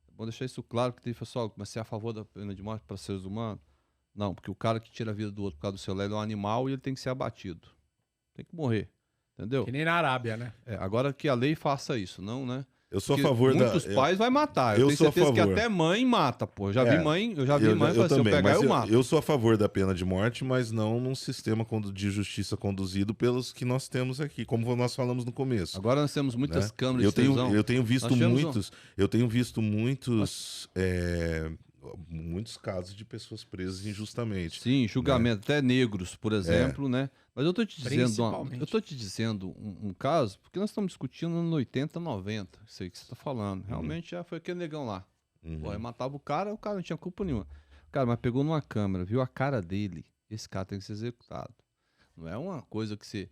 Speaker 3: É bom deixar isso claro, que tem pessoal, mas você é a favor da pena de morte para seres humanos? Não, porque o cara que tira a vida do outro por causa do celular ele é um animal e ele tem que ser abatido. Tem que morrer. Entendeu?
Speaker 2: Que nem na Arábia, né?
Speaker 3: Agora que a lei faça isso, não, né?
Speaker 1: Eu sou a
Speaker 3: Porque
Speaker 1: favor da...
Speaker 3: muitos pais vai matar.
Speaker 1: eu
Speaker 3: Eu tenho
Speaker 1: sou a
Speaker 3: certeza que
Speaker 1: favor.
Speaker 3: até mãe mata, pô. Eu já vi mãe falar assim, eu
Speaker 1: também,
Speaker 3: pegar
Speaker 1: mas
Speaker 3: eu mato.
Speaker 1: eu sou a favor da pena de morte, mas não num sistema de justiça conduzido pelos que nós temos aqui, como nós falamos no começo.
Speaker 3: Agora nós temos muitas
Speaker 1: né?
Speaker 3: câmeras
Speaker 1: eu
Speaker 3: de televisão.
Speaker 1: tenho visto
Speaker 3: Nós tivemos
Speaker 1: muitos muitos casos de pessoas presas injustamente.
Speaker 3: Sim, julgamento, até negros, por exemplo, né? Mas eu tô te dizendo, um caso, porque nós estamos discutindo no 80, 90, isso aí que você tá falando. Realmente já foi aquele negão lá. Pô, aí matava o cara não tinha culpa nenhuma. Cara, mas pegou numa câmera, viu a cara dele, esse cara tem que ser executado. Não é uma coisa que você,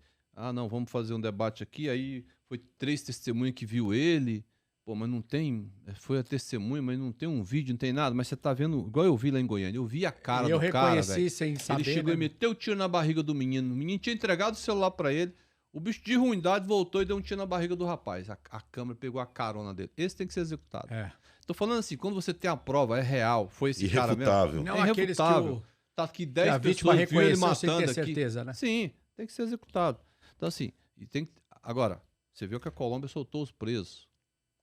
Speaker 3: não, vamos fazer um debate aqui, aí foi 3 testemunhas que viu ele, pô, mas não tem, foi a testemunha, mas não tem um vídeo, não tem nada, mas você tá vendo, igual eu vi lá em Goiânia, eu vi a cara do cara, velho.
Speaker 2: Eu reconheci sem saber.
Speaker 3: Ele chegou e meteu o tiro na barriga do menino, o menino tinha entregado o celular pra ele, o bicho de ruindade voltou e deu um tiro na barriga do rapaz, a câmera pegou a carona dele. Esse tem que ser executado. Tô falando assim, quando você tem a prova, é real, foi esse cara mesmo.
Speaker 2: Não é irrefutável.
Speaker 3: Tá aqui 10 pessoas viu ele matando aqui.
Speaker 2: Certeza, né?
Speaker 3: Sim, tem que ser executado. Então assim, agora, você viu que a Colômbia soltou os presos.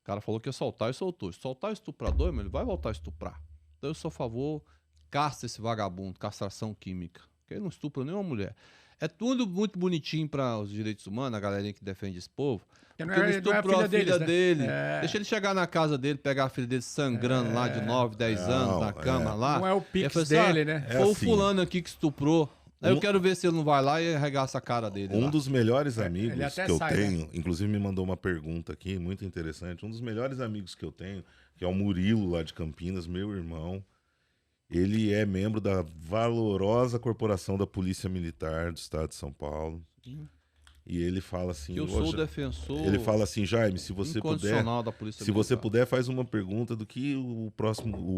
Speaker 3: O cara falou que ia soltar e soltou. Se soltar o estuprador, mas ele vai voltar a estuprar. Então eu sou a favor, castra esse vagabundo, castração química. Porque ele não estupra nenhuma mulher. É tudo muito bonitinho para os direitos humanos, a galerinha que defende esse povo. Porque ele estuprou a filha dele. Né? Deixa ele chegar na casa dele, pegar a filha dele sangrando lá de 9, 10 anos na cama lá.
Speaker 2: Não é o pix dele, né?
Speaker 3: Foi o fulano aqui que estuprou. Aí eu quero ver se ele não vai lá e arregaça a cara dele.
Speaker 1: Um dos melhores amigos que eu tenho, inclusive me mandou uma pergunta aqui, muito interessante. Um dos melhores amigos que eu tenho, que é o Murilo lá de Campinas, meu irmão. Ele é membro da valorosa corporação da Polícia Militar do Estado de São Paulo. E ele fala assim...
Speaker 3: Eu sou o defensor...
Speaker 1: Ele fala assim, Jaime, se você puder...
Speaker 3: Da Polícia
Speaker 1: se você puder, faz uma pergunta do que o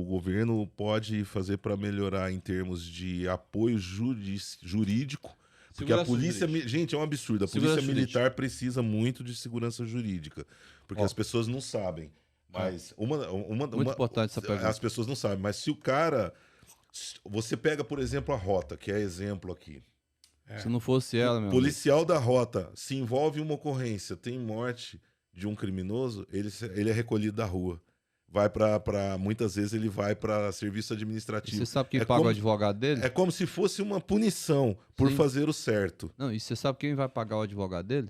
Speaker 1: governo pode fazer para melhorar em termos de apoio jurídico. Porque a polícia... Gente, é um absurdo. A Polícia Militar precisa muito de segurança jurídica. Porque as pessoas não sabem. Mas
Speaker 3: muito importante essa pergunta.
Speaker 1: As pessoas não sabem, mas se o cara... Você pega, por exemplo, a Rota, que é exemplo aqui.
Speaker 3: Se não fosse ela, meu
Speaker 1: policial da Rota se envolve em uma ocorrência, tem morte de um criminoso, ele é recolhido da rua. Vai para muitas vezes ele vai para serviço administrativo.
Speaker 3: E você sabe quem paga o advogado dele?
Speaker 1: É como se fosse uma punição por fazer o certo.
Speaker 3: Não, e você sabe quem vai pagar o advogado dele?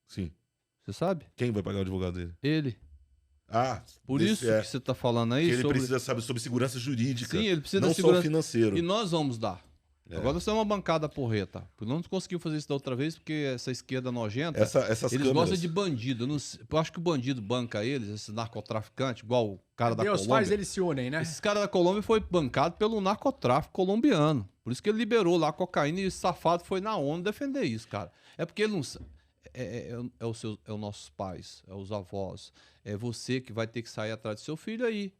Speaker 1: Sim.
Speaker 3: Você sabe?
Speaker 1: Quem vai pagar o advogado dele?
Speaker 3: Ele. Por isso que você está falando aí.
Speaker 1: Que ele precisa saber sobre segurança jurídica.
Speaker 3: Sim, ele precisa
Speaker 1: não
Speaker 3: da segurança
Speaker 1: só financeiro.
Speaker 3: E nós vamos dar. Agora nós temos uma bancada porreta. Não conseguimos fazer isso da outra vez porque essa esquerda nojenta. Eles gostam de bandido. Eu acho que o bandido banca eles, esses narcotraficantes, igual o cara da Colômbia.
Speaker 2: Deus faz, eles se unem, né?
Speaker 3: Esses caras da Colômbia foi bancado pelo narcotráfico colombiano. Por isso que ele liberou lá a cocaína e o safado foi na ONU defender isso, cara. É porque ele não. É os nossos pais, é os avós. É você que vai ter que sair atrás do seu filho aí.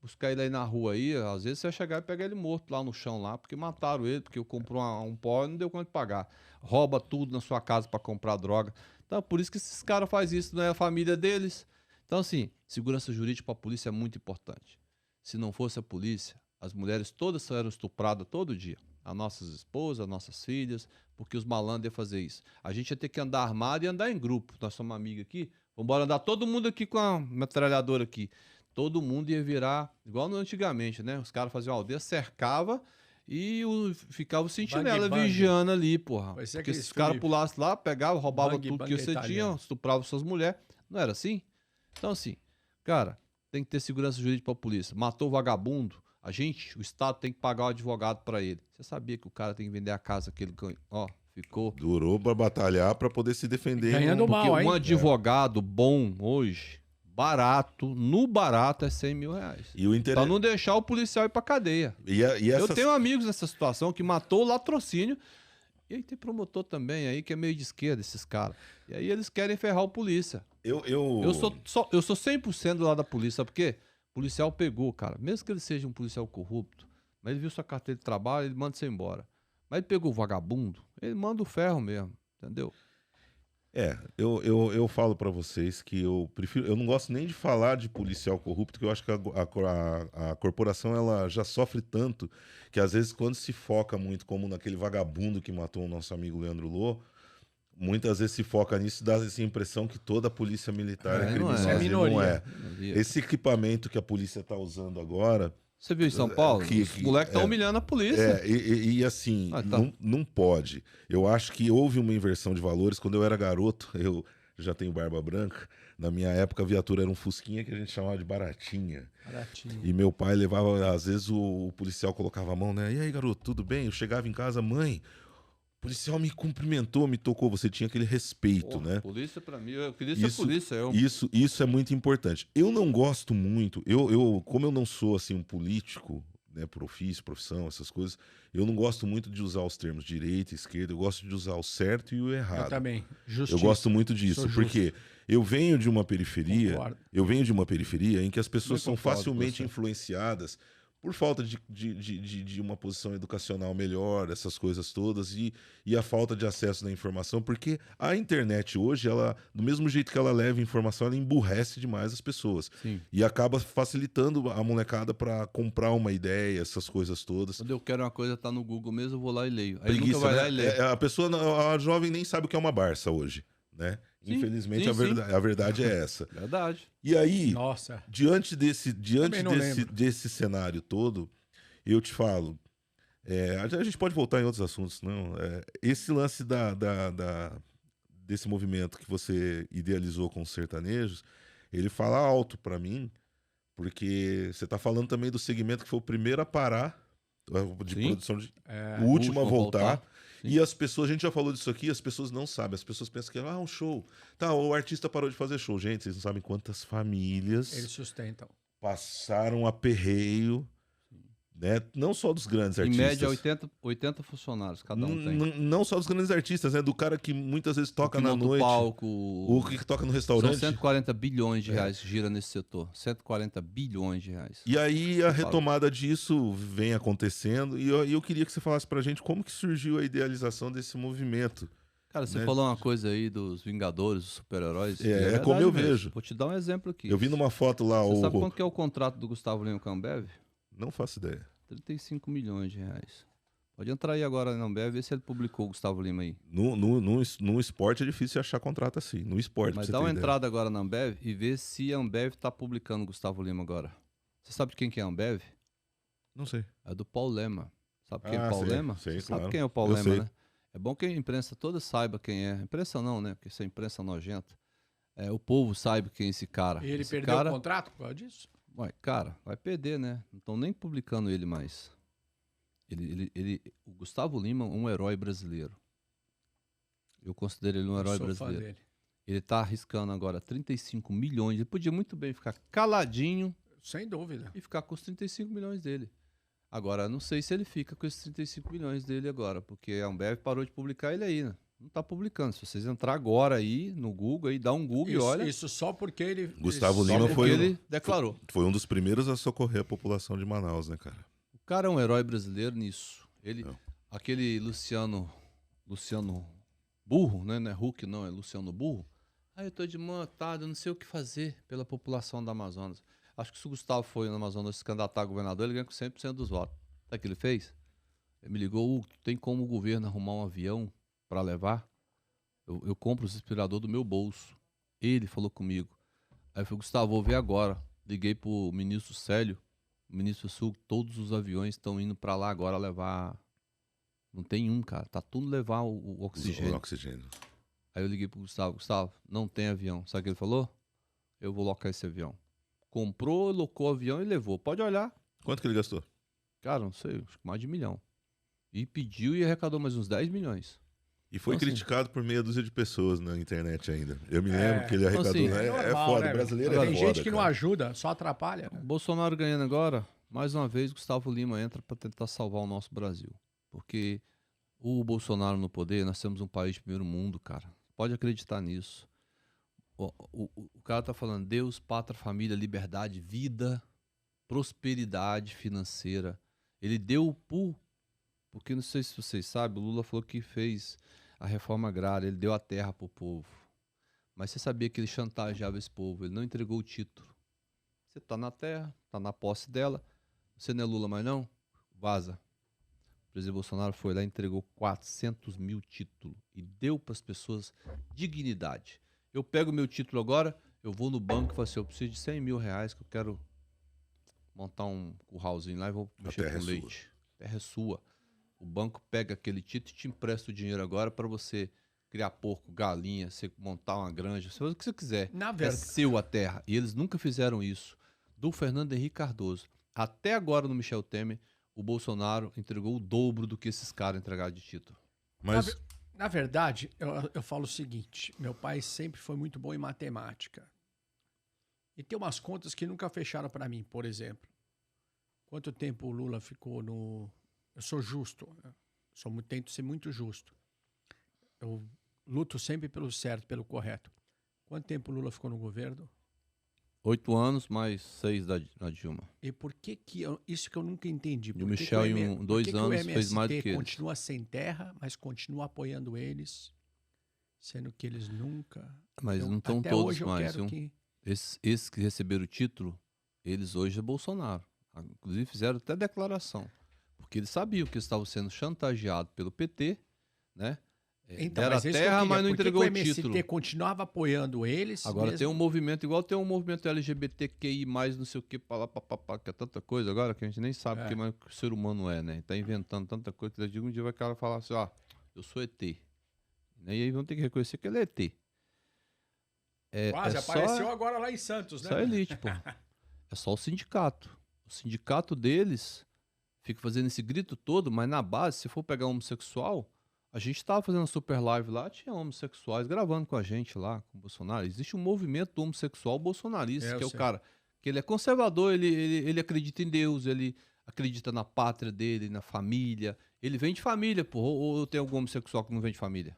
Speaker 3: Buscar ele aí na rua aí, às vezes você vai chegar e pegar ele morto lá no chão lá, porque mataram ele, porque comprou um pó e não deu conta de pagar. Rouba tudo na sua casa para comprar droga. Então, por isso que esses caras fazem isso, não é a família deles. Então, assim, segurança jurídica para a polícia é muito importante. Se não fosse a polícia, as mulheres todas eram estupradas todo dia. As nossas esposas, as nossas filhas, porque os malandros iam fazer isso. A gente ia ter que andar armado e andar em grupo. Nós somos amigos aqui, vamos embora andar todo mundo aqui com a metralhadora aqui. Todo mundo ia virar, igual no antigamente, né? Os caras faziam uma aldeia, cercava e ficava o sentinela vigiando ali, porra. Porque se os caras pulassem lá, pegavam, roubavam tudo que você tinha, estupravam suas mulheres. Não era assim? Então, assim, cara, tem que ter segurança jurídica pra polícia. Matou o vagabundo, o Estado tem que pagar o advogado pra ele. Você sabia que o cara tem que vender a casa que ele ganhou? Ó, ficou...
Speaker 1: Durou pra batalhar pra poder se defender.
Speaker 2: Ganhando mal, hein?
Speaker 3: Um advogado bom hoje... no barato é 100 mil reais. Pra não deixar o policial ir pra cadeia. Eu tenho amigos nessa situação que matou o latrocínio. E aí tem promotor também aí que é meio de esquerda, esses caras. E aí eles querem ferrar o polícia. Eu sou 100% do lado da polícia, sabe por quê? O policial pegou, cara. Mesmo que ele seja um policial corrupto, mas ele viu sua carteira de trabalho, ele manda você embora. Mas ele pegou o vagabundo, ele manda o ferro mesmo, entendeu?
Speaker 1: Eu falo pra vocês que eu não gosto nem de falar de policial corrupto, porque eu acho que a corporação ela já sofre tanto que às vezes quando se foca muito, como naquele vagabundo que matou o nosso amigo Leandro Lô, muitas vezes se foca nisso e dá essa impressão que toda a polícia militar é criminosa. Não é. Esse equipamento que a polícia tá usando agora...
Speaker 3: Você viu em São Paulo? Os moleques estão humilhando a polícia.
Speaker 1: E assim, não pode. Eu acho que houve uma inversão de valores. Quando eu era garoto, eu já tenho barba branca, Na minha época, a viatura era um fusquinha que a gente chamava de baratinha.
Speaker 2: Baratinho.
Speaker 1: E meu pai levava, às vezes o policial colocava a mão, né? E aí, garoto, tudo bem? Eu chegava em casa, mãe, o policial me cumprimentou, me tocou. Você tinha aquele respeito,
Speaker 3: Porra,
Speaker 1: né?
Speaker 3: polícia pra mim, eu queria ser
Speaker 1: Isso,
Speaker 3: polícia.
Speaker 1: isso é muito importante. Eu não gosto muito, como eu não sou assim um político, né, por ofício, profissão, essas coisas, eu não gosto muito de usar os termos direita, esquerda, eu gosto de usar o certo e o
Speaker 2: Eu
Speaker 1: errado.
Speaker 2: também.
Speaker 1: Eu
Speaker 2: Justiça.
Speaker 1: gosto muito disso,
Speaker 2: Sou justo.
Speaker 1: porque eu venho de uma periferia,
Speaker 2: Concordo.
Speaker 1: em que as pessoas são
Speaker 2: concordo com
Speaker 1: facilmente
Speaker 2: você.
Speaker 1: influenciadas por falta de uma posição educacional melhor, essas coisas todas, e a falta de acesso na informação, porque a internet hoje, ela, do mesmo jeito que ela leva informação, ela emburrece demais as pessoas.
Speaker 3: Sim.
Speaker 1: E acaba facilitando a molecada para comprar uma ideia, essas coisas todas.
Speaker 3: Quando eu quero uma coisa, tá no Google mesmo, eu vou lá e leio. Aí
Speaker 1: Preguiça,
Speaker 3: nunca vai
Speaker 1: né?
Speaker 3: lá e lê.
Speaker 1: A pessoa, a jovem nem sabe o que é uma Barça hoje, né?
Speaker 3: Sim,
Speaker 1: Infelizmente,
Speaker 3: sim,
Speaker 1: a verdade é essa.
Speaker 3: Verdade.
Speaker 1: E aí,
Speaker 2: Nossa.
Speaker 1: diante
Speaker 2: Também não lembro.
Speaker 1: desse cenário todo, eu te falo, a gente pode voltar em outros assuntos, não? Esse lance desse movimento que você idealizou com os sertanejos, ele fala alto pra mim, porque você tá falando também do segmento que foi o primeiro a parar de
Speaker 3: Sim.
Speaker 1: produção de
Speaker 2: É,
Speaker 1: o último a
Speaker 3: último a
Speaker 1: voltar.
Speaker 3: voltar.
Speaker 1: E as pessoas, a gente já falou disso aqui, as pessoas não sabem. As pessoas pensam que é um show. Tá, o artista parou de fazer show. Gente, vocês não sabem quantas famílias
Speaker 2: eles sustentam.
Speaker 1: passaram aperreio, né? Não só dos grandes
Speaker 3: Em
Speaker 1: artistas.
Speaker 3: média, 80 funcionários cada um tem.
Speaker 1: Não só dos grandes artistas, né? Do cara que muitas vezes toca
Speaker 3: O que
Speaker 1: na
Speaker 3: monta o
Speaker 1: noite.
Speaker 3: palco,
Speaker 1: O que toca no
Speaker 3: São
Speaker 1: restaurante.
Speaker 3: 140 bilhões de reais que gira nesse setor. 140 bilhões de reais.
Speaker 1: E aí a
Speaker 3: Eu falo.
Speaker 1: retomada disso vem acontecendo. E eu queria que você falasse pra gente como que surgiu a idealização desse movimento.
Speaker 3: Cara, você
Speaker 1: né?
Speaker 3: falou uma coisa aí dos Vingadores, dos super-heróis. e
Speaker 1: É
Speaker 3: verdade
Speaker 1: como eu
Speaker 3: mesmo.
Speaker 1: vejo.
Speaker 3: Vou te dar um exemplo aqui.
Speaker 1: Eu vi numa foto lá
Speaker 3: Você sabe quanto que é o contrato do Gustavo Lima com a Ambev?
Speaker 1: Não faço ideia.
Speaker 3: 35 milhões de reais. Pode entrar aí agora na Ambev e ver se ele publicou o Gustavo Lima aí.
Speaker 1: No esporte é difícil achar contrato assim. No esporte,
Speaker 3: Mas
Speaker 1: pra você
Speaker 3: dá
Speaker 1: ter
Speaker 3: uma
Speaker 1: ideia.
Speaker 3: entrada agora na Ambev e vê se a Ambev tá publicando o Gustavo Lima agora. Você sabe de quem que é a Ambev?
Speaker 1: Não sei.
Speaker 3: É do Paulo Lema. Sabe quem é o Paulo
Speaker 1: sei,
Speaker 3: Lema?
Speaker 1: sei,
Speaker 3: Você sabe
Speaker 1: claro.
Speaker 3: quem é o Paulo
Speaker 1: Eu
Speaker 3: Lema,
Speaker 1: sei.
Speaker 3: né? É bom que a imprensa toda saiba quem é. Imprensa não, né? Porque essa imprensa nojenta. O povo saiba quem é esse cara.
Speaker 2: E ele
Speaker 3: esse
Speaker 2: perdeu
Speaker 3: cara,
Speaker 2: o contrato por causa disso?
Speaker 3: Cara, vai perder, né? Não estão nem publicando ele mais. O Gustavo Lima é um herói brasileiro. Eu considero ele um herói
Speaker 2: Eu sou fã
Speaker 3: brasileiro.
Speaker 2: dele.
Speaker 3: Ele tá arriscando agora 35 milhões. Ele podia muito bem ficar caladinho
Speaker 2: Sem dúvida.
Speaker 3: e ficar com os 35 milhões dele. Agora, não sei se ele fica com esses 35 milhões dele agora, porque a Ambev parou de publicar ele aí, né? Não tá publicando. Se vocês entrar agora aí no Google, aí dá um Google e olha.
Speaker 2: Isso só porque ele.
Speaker 1: Gustavo
Speaker 3: Só
Speaker 1: Lima
Speaker 3: porque
Speaker 1: foi
Speaker 3: ele declarou.
Speaker 1: Foi um dos primeiros a socorrer a população de Manaus, né, cara?
Speaker 3: O cara é um herói brasileiro nisso. Ele,
Speaker 1: Não.
Speaker 3: aquele Luciano Burro, né? Não é Huck, não, é Luciano Burro. Aí eu tô de montado, eu não sei o que fazer pela população da Amazonas. Acho que se o Gustavo foi no Amazonas se candidatar a governador, ele ganha com 100% dos votos. Sabe o que ele fez? Ele me ligou, tem como o governo arrumar um avião para levar? Eu compro os respiradores do meu bolso. Ele falou comigo. Aí eu falei, Gustavo, vou ver agora. Liguei pro ministro Célio, o ministro Sul, todos os aviões estão indo para lá agora levar. Não tem um, cara. Tá tudo levar o oxigênio.
Speaker 1: O oxigênio.
Speaker 3: Aí eu liguei pro Gustavo, não tem avião. Sabe o que ele falou? Eu vou locar esse avião. Comprou, locou o avião e levou. Pode olhar.
Speaker 1: Quanto que ele gastou?
Speaker 3: Cara, não sei, acho que mais de 1 milhão. E pediu e arrecadou mais uns 10 milhões.
Speaker 1: E foi
Speaker 3: Então, assim,
Speaker 1: criticado por meia dúzia de pessoas na internet ainda. Eu me lembro que ele
Speaker 3: então,
Speaker 1: arrecadou.
Speaker 3: assim,
Speaker 1: É
Speaker 2: normal,
Speaker 1: foda,
Speaker 2: né,
Speaker 1: brasileiro
Speaker 2: meu?
Speaker 1: é
Speaker 2: Tem
Speaker 1: foda,
Speaker 2: gente que não
Speaker 1: cara.
Speaker 2: ajuda, só atrapalha.
Speaker 3: O
Speaker 2: Né?
Speaker 3: Bolsonaro ganhando agora, mais uma vez, Gustavo Lima entra para tentar salvar o nosso Brasil. Porque o Bolsonaro no poder, nós temos um país de primeiro mundo, cara. Pode acreditar nisso. O cara tá falando Deus, pátria, família, liberdade, vida, prosperidade financeira. Ele deu porque não sei se vocês sabem, o Lula falou que fez a reforma agrária, ele deu a terra pro povo. Mas você sabia que ele chantageava esse povo, ele não entregou o título. Você tá na terra, tá na posse dela, você não é Lula mais não? Vaza. O presidente Bolsonaro foi lá e entregou 400 mil títulos e deu para as pessoas dignidade. Eu pego meu título agora, eu vou no banco e falo assim, eu preciso de 100 mil reais que eu quero montar um curralzinho lá e vou mexer
Speaker 1: terra
Speaker 3: com
Speaker 1: é
Speaker 3: leite. A terra é sua. O banco pega aquele título e te empresta o dinheiro agora para você criar porco, galinha, você montar uma granja, você faz o que você quiser.
Speaker 2: Na
Speaker 3: É
Speaker 2: verdade,
Speaker 3: seu a terra. E eles nunca fizeram isso. Do Fernando Henrique Cardoso até agora no Michel Temer, o Bolsonaro entregou o dobro do que esses caras entregaram de título.
Speaker 1: Mas
Speaker 2: na verdade, eu falo o seguinte: meu pai sempre foi muito bom em matemática. E tem umas contas que nunca fecharam para mim, por exemplo. Quanto tempo o Lula ficou no. Eu sou justo, né? Tento ser muito justo. Eu luto sempre pelo certo, pelo correto. Quanto tempo o Lula ficou no governo?
Speaker 3: 8 anos mais 6 da Dilma.
Speaker 2: E por que isso que eu nunca entendi?
Speaker 3: E o Michel, em 2 anos, fez mais do que eles.
Speaker 2: Continua sem terra, mas continua apoiando eles, sendo que eles nunca...
Speaker 3: Mas não estão todos mais, viu? Esses que receberam o título, eles hoje é Bolsonaro. Inclusive fizeram até declaração. Porque eles sabiam que estavam sendo chantageados pelo PT, né?
Speaker 2: Então,
Speaker 3: deram a terra, mas não entregou o título.
Speaker 2: O MST continuava apoiando eles.
Speaker 3: Agora
Speaker 2: mesmo...
Speaker 3: tem um movimento, igual tem um movimento LGBTQI+, não sei o que, que é tanta coisa agora que a gente nem sabe o que mais o ser humano é, né? Tá inventando tanta coisa que um dia vai cara falar assim, eu sou ET. E aí vão ter que reconhecer que ele é ET.
Speaker 2: Quase, apareceu agora lá em Santos, né?
Speaker 3: Só elite, pô. É só o sindicato. O sindicato deles fica fazendo esse grito todo, mas na base, se for pegar um homossexual, a gente tava fazendo uma super live lá, tinha homossexuais gravando com a gente lá, com o Bolsonaro. Existe um movimento do homossexual bolsonarista, que é o cara que ele é conservador, ele acredita em Deus, ele acredita na pátria dele, na família. Ele vem de família, pô. Ou tem algum homossexual que não vem de família,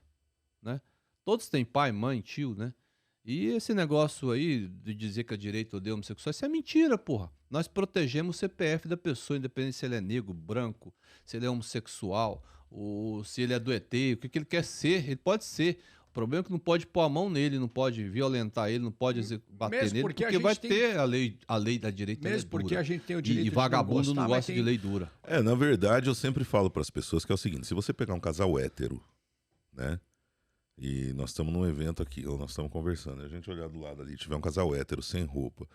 Speaker 3: né? Todos têm pai, mãe, tio, né? E esse negócio aí de dizer que a direita odeia homossexual, isso é mentira, porra. Nós protegemos o CPF da pessoa, independente se ele é negro, branco, se ele é homossexual, ou se ele é do ET, o que ele quer ser, ele pode ser. O problema é que não pode pôr a mão nele, não pode violentar ele, não pode bater nele, porque vai ter a lei da direita.
Speaker 2: Mesmo porque a gente tem o direito
Speaker 3: de vagabundo não gosta de lei dura.
Speaker 1: Na verdade, eu sempre falo para as pessoas que é o seguinte, se você pegar um casal hétero, né? E nós estamos num evento aqui, ou nós estamos conversando, e a gente olhar do lado ali, tiver um casal hétero sem roupa,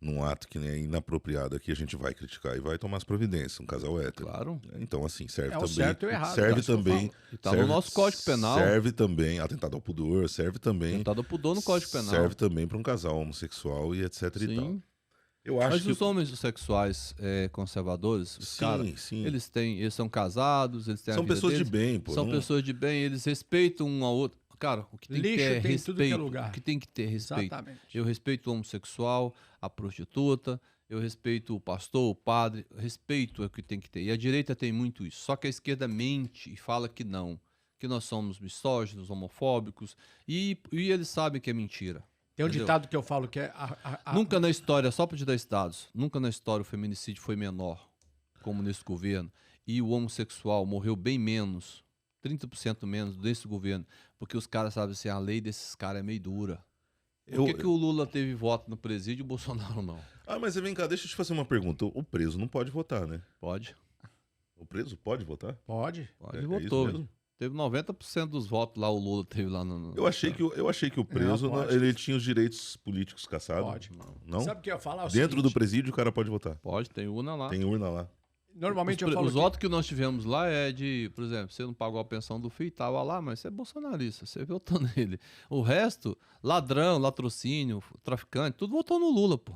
Speaker 1: num ato que nem é inapropriado aqui, a gente vai criticar e vai tomar as providências, um casal hétero.
Speaker 3: Claro.
Speaker 1: Então, assim, serve também.
Speaker 2: O certo e o errado,
Speaker 1: serve também.
Speaker 3: Está no nosso Código Penal.
Speaker 1: Serve também, atentado ao pudor, serve também.
Speaker 3: Atentado ao pudor no Código Penal.
Speaker 1: Serve também para um casal homossexual e etc e tal. Eu acho
Speaker 3: Mas os homens sexuais conservadores, os caras, eles são casados, eles têm
Speaker 1: são pessoas de bem, pô.
Speaker 3: São pessoas de bem, eles respeitam um ao outro. Cara, o que tem que ter é respeito.
Speaker 2: Tudo que é lugar.
Speaker 3: O que tem que ter é respeito.
Speaker 2: Exatamente.
Speaker 3: Eu respeito o homossexual, a prostituta, eu respeito o pastor, o padre, respeito é o que tem que ter. E a direita tem muito isso. Só que a esquerda mente e fala que não, que nós somos misóginos, homofóbicos, e eles sabem que é mentira.
Speaker 2: Tem um ditado que eu falo que é...
Speaker 3: Nunca na história, só para te dar esses dados, nunca na história o feminicídio foi menor, como nesse governo, e o homossexual morreu bem menos, 30% menos desse governo, porque os caras sabem assim, a lei desses caras é meio dura. Por que o Lula teve voto no presídio e o Bolsonaro não?
Speaker 1: Mas vem cá, deixa eu te fazer uma pergunta. O preso não pode votar, né?
Speaker 3: Pode.
Speaker 1: O preso pode votar?
Speaker 2: Pode.
Speaker 3: Votou. Teve 90% dos votos lá, o Lula teve lá no...
Speaker 1: Eu achei que o preso, ele tinha os direitos políticos caçados.
Speaker 2: Pode.
Speaker 1: Não?
Speaker 2: Sabe o que eu ia falar?
Speaker 1: Dentro do presídio o cara pode votar?
Speaker 3: Pode, tem urna lá.
Speaker 1: Tem urna lá.
Speaker 2: Normalmente eu falo
Speaker 3: os votos que nós tivemos lá é de, por exemplo, você não pagou a pensão do filho, tava lá, mas você é bolsonarista, você votou nele. O resto, ladrão, latrocínio, traficante, tudo votou no Lula, pô.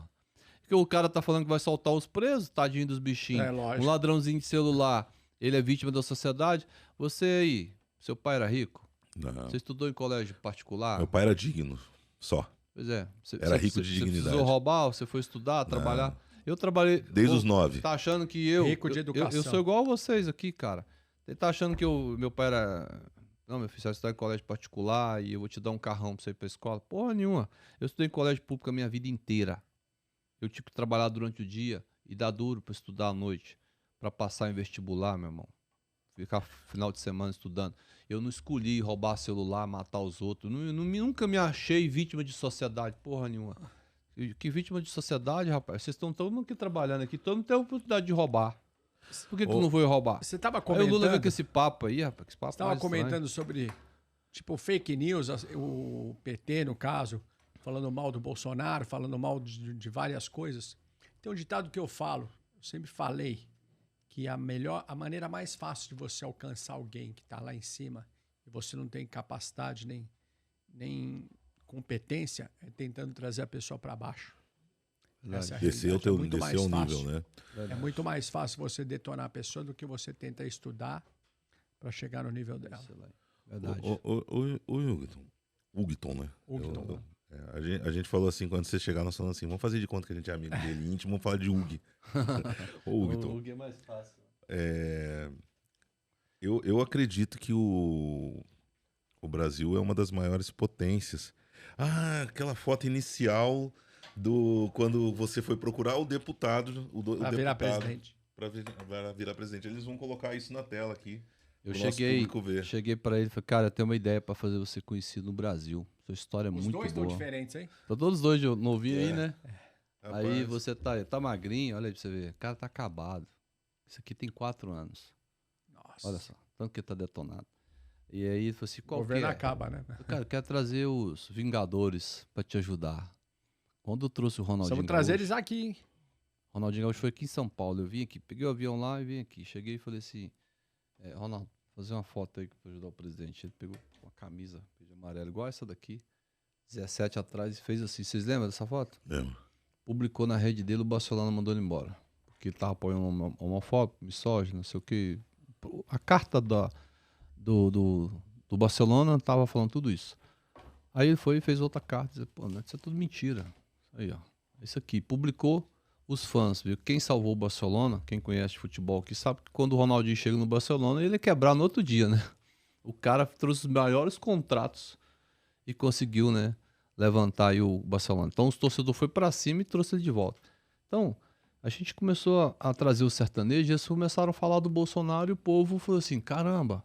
Speaker 3: Porque o cara tá falando que vai soltar os presos, tadinho dos bichinhos. Um ladrãozinho de celular, ele é vítima da sociedade. Você aí, seu pai era rico?
Speaker 1: Não.
Speaker 3: Você estudou em colégio particular?
Speaker 1: Meu pai era digno, só.
Speaker 3: Pois é.
Speaker 1: Era rico de dignidade.
Speaker 3: Você precisou roubar, você foi estudar, trabalhar? Eu trabalhei...
Speaker 1: Desde os 9.
Speaker 3: Tá achando que eu...
Speaker 2: Rico de educação.
Speaker 3: Eu sou igual a vocês aqui, cara. Você tá achando que meu pai era... Não, meu filho, você vai estudar em colégio particular e eu vou te dar um carrão pra você ir pra escola? Porra nenhuma. Eu estudei em colégio público a minha vida inteira. Eu tive que trabalhar durante o dia e dar duro pra estudar à noite. Pra passar em vestibular, meu irmão. Ficar final de semana estudando. Eu não escolhi roubar celular, matar os outros. Nunca me achei vítima de sociedade. Porra nenhuma. Que vítima de sociedade, rapaz? Vocês estão todo mundo aqui trabalhando aqui, todo mundo tem a oportunidade de roubar. Por que tu não foi roubar?
Speaker 2: Você tava comentando...
Speaker 3: Aí o Lula veio com esse papo aí, rapaz. Esse papo
Speaker 2: você tava comentando sobre, tipo, fake news, o PT, no caso, falando mal do Bolsonaro, falando mal de várias coisas. Tem um ditado que eu falo, eu sempre falei, que a maneira mais fácil de você alcançar alguém que tá lá em cima e você não tem capacidade nem competência, é tentando trazer a pessoa para baixo. Essa é a
Speaker 1: Descer
Speaker 2: realidade.
Speaker 1: o
Speaker 2: É muito mais
Speaker 1: nível,
Speaker 2: fácil.
Speaker 1: né?
Speaker 2: É muito mais fácil você detonar a pessoa do que você tenta estudar para chegar no nível dela.
Speaker 3: Verdade.
Speaker 1: O Hugton, né?
Speaker 2: Hugton.
Speaker 1: A gente falou assim, quando você chegar, nós falamos assim, vamos fazer de conta que a gente é amigo dele íntimo, vamos falar de Hug. O Hugton.
Speaker 3: O Hug é mais fácil.
Speaker 1: Eu acredito que o Brasil é uma das maiores potências. Ah, aquela foto inicial do quando você foi procurar o deputado.
Speaker 2: Para virar presidente.
Speaker 1: Para virar presidente. Eles vão colocar isso na tela aqui.
Speaker 3: Eu
Speaker 1: Nosso público ver.
Speaker 3: cheguei para ele e falei, cara, eu tenho uma ideia para fazer você conhecido no Brasil. Sua história é
Speaker 2: Os
Speaker 3: muito
Speaker 2: dois
Speaker 3: boa.
Speaker 2: estão diferentes, hein?
Speaker 3: Tá todos os dois novinhos aí, né?
Speaker 1: Rapaz,
Speaker 3: Aí você tá magrinho, olha aí pra você ver. O cara tá acabado. Isso aqui tem 4 anos.
Speaker 2: Nossa.
Speaker 3: Olha só, tanto que tá detonado. E aí ele falou assim,
Speaker 2: O
Speaker 3: qual que
Speaker 2: governo
Speaker 3: é?
Speaker 2: acaba, né?
Speaker 3: Cara, eu quero trazer os Vingadores pra te ajudar. Quando eu trouxe o Ronaldinho
Speaker 2: Vamos trazer
Speaker 3: Gaúcho,
Speaker 2: eles aqui, hein?
Speaker 3: Ronaldinho Gaúcho foi aqui em São Paulo. Eu vim aqui, peguei o avião lá e vim aqui. Cheguei e falei assim, Ronaldo, fazer uma foto aí pra ajudar o presidente. Ele pegou uma camisa amarela, igual essa daqui, 17 atrás, e fez assim. Vocês lembram dessa foto?
Speaker 1: Lembro.
Speaker 3: Publicou na rede dele, o Barcelona mandou ele embora. Porque ele tava apoiando homofóbico, misógino, não sei o quê. A carta do Barcelona tava falando tudo isso. Aí ele foi e fez outra carta, dizendo, pô, isso é tudo mentira. Aí, ó, isso aqui. Publicou os fãs, viu? Quem salvou o Barcelona, quem conhece futebol, que sabe que quando o Ronaldinho chega no Barcelona, ele ia quebrar no outro dia, né? O cara trouxe os maiores contratos e conseguiu, né, levantar aí o Barcelona. Então os torcedores foram pra cima e trouxe ele de volta. Então, a gente começou a trazer o sertanejo e eles começaram a falar do Bolsonaro e o povo falou assim, caramba,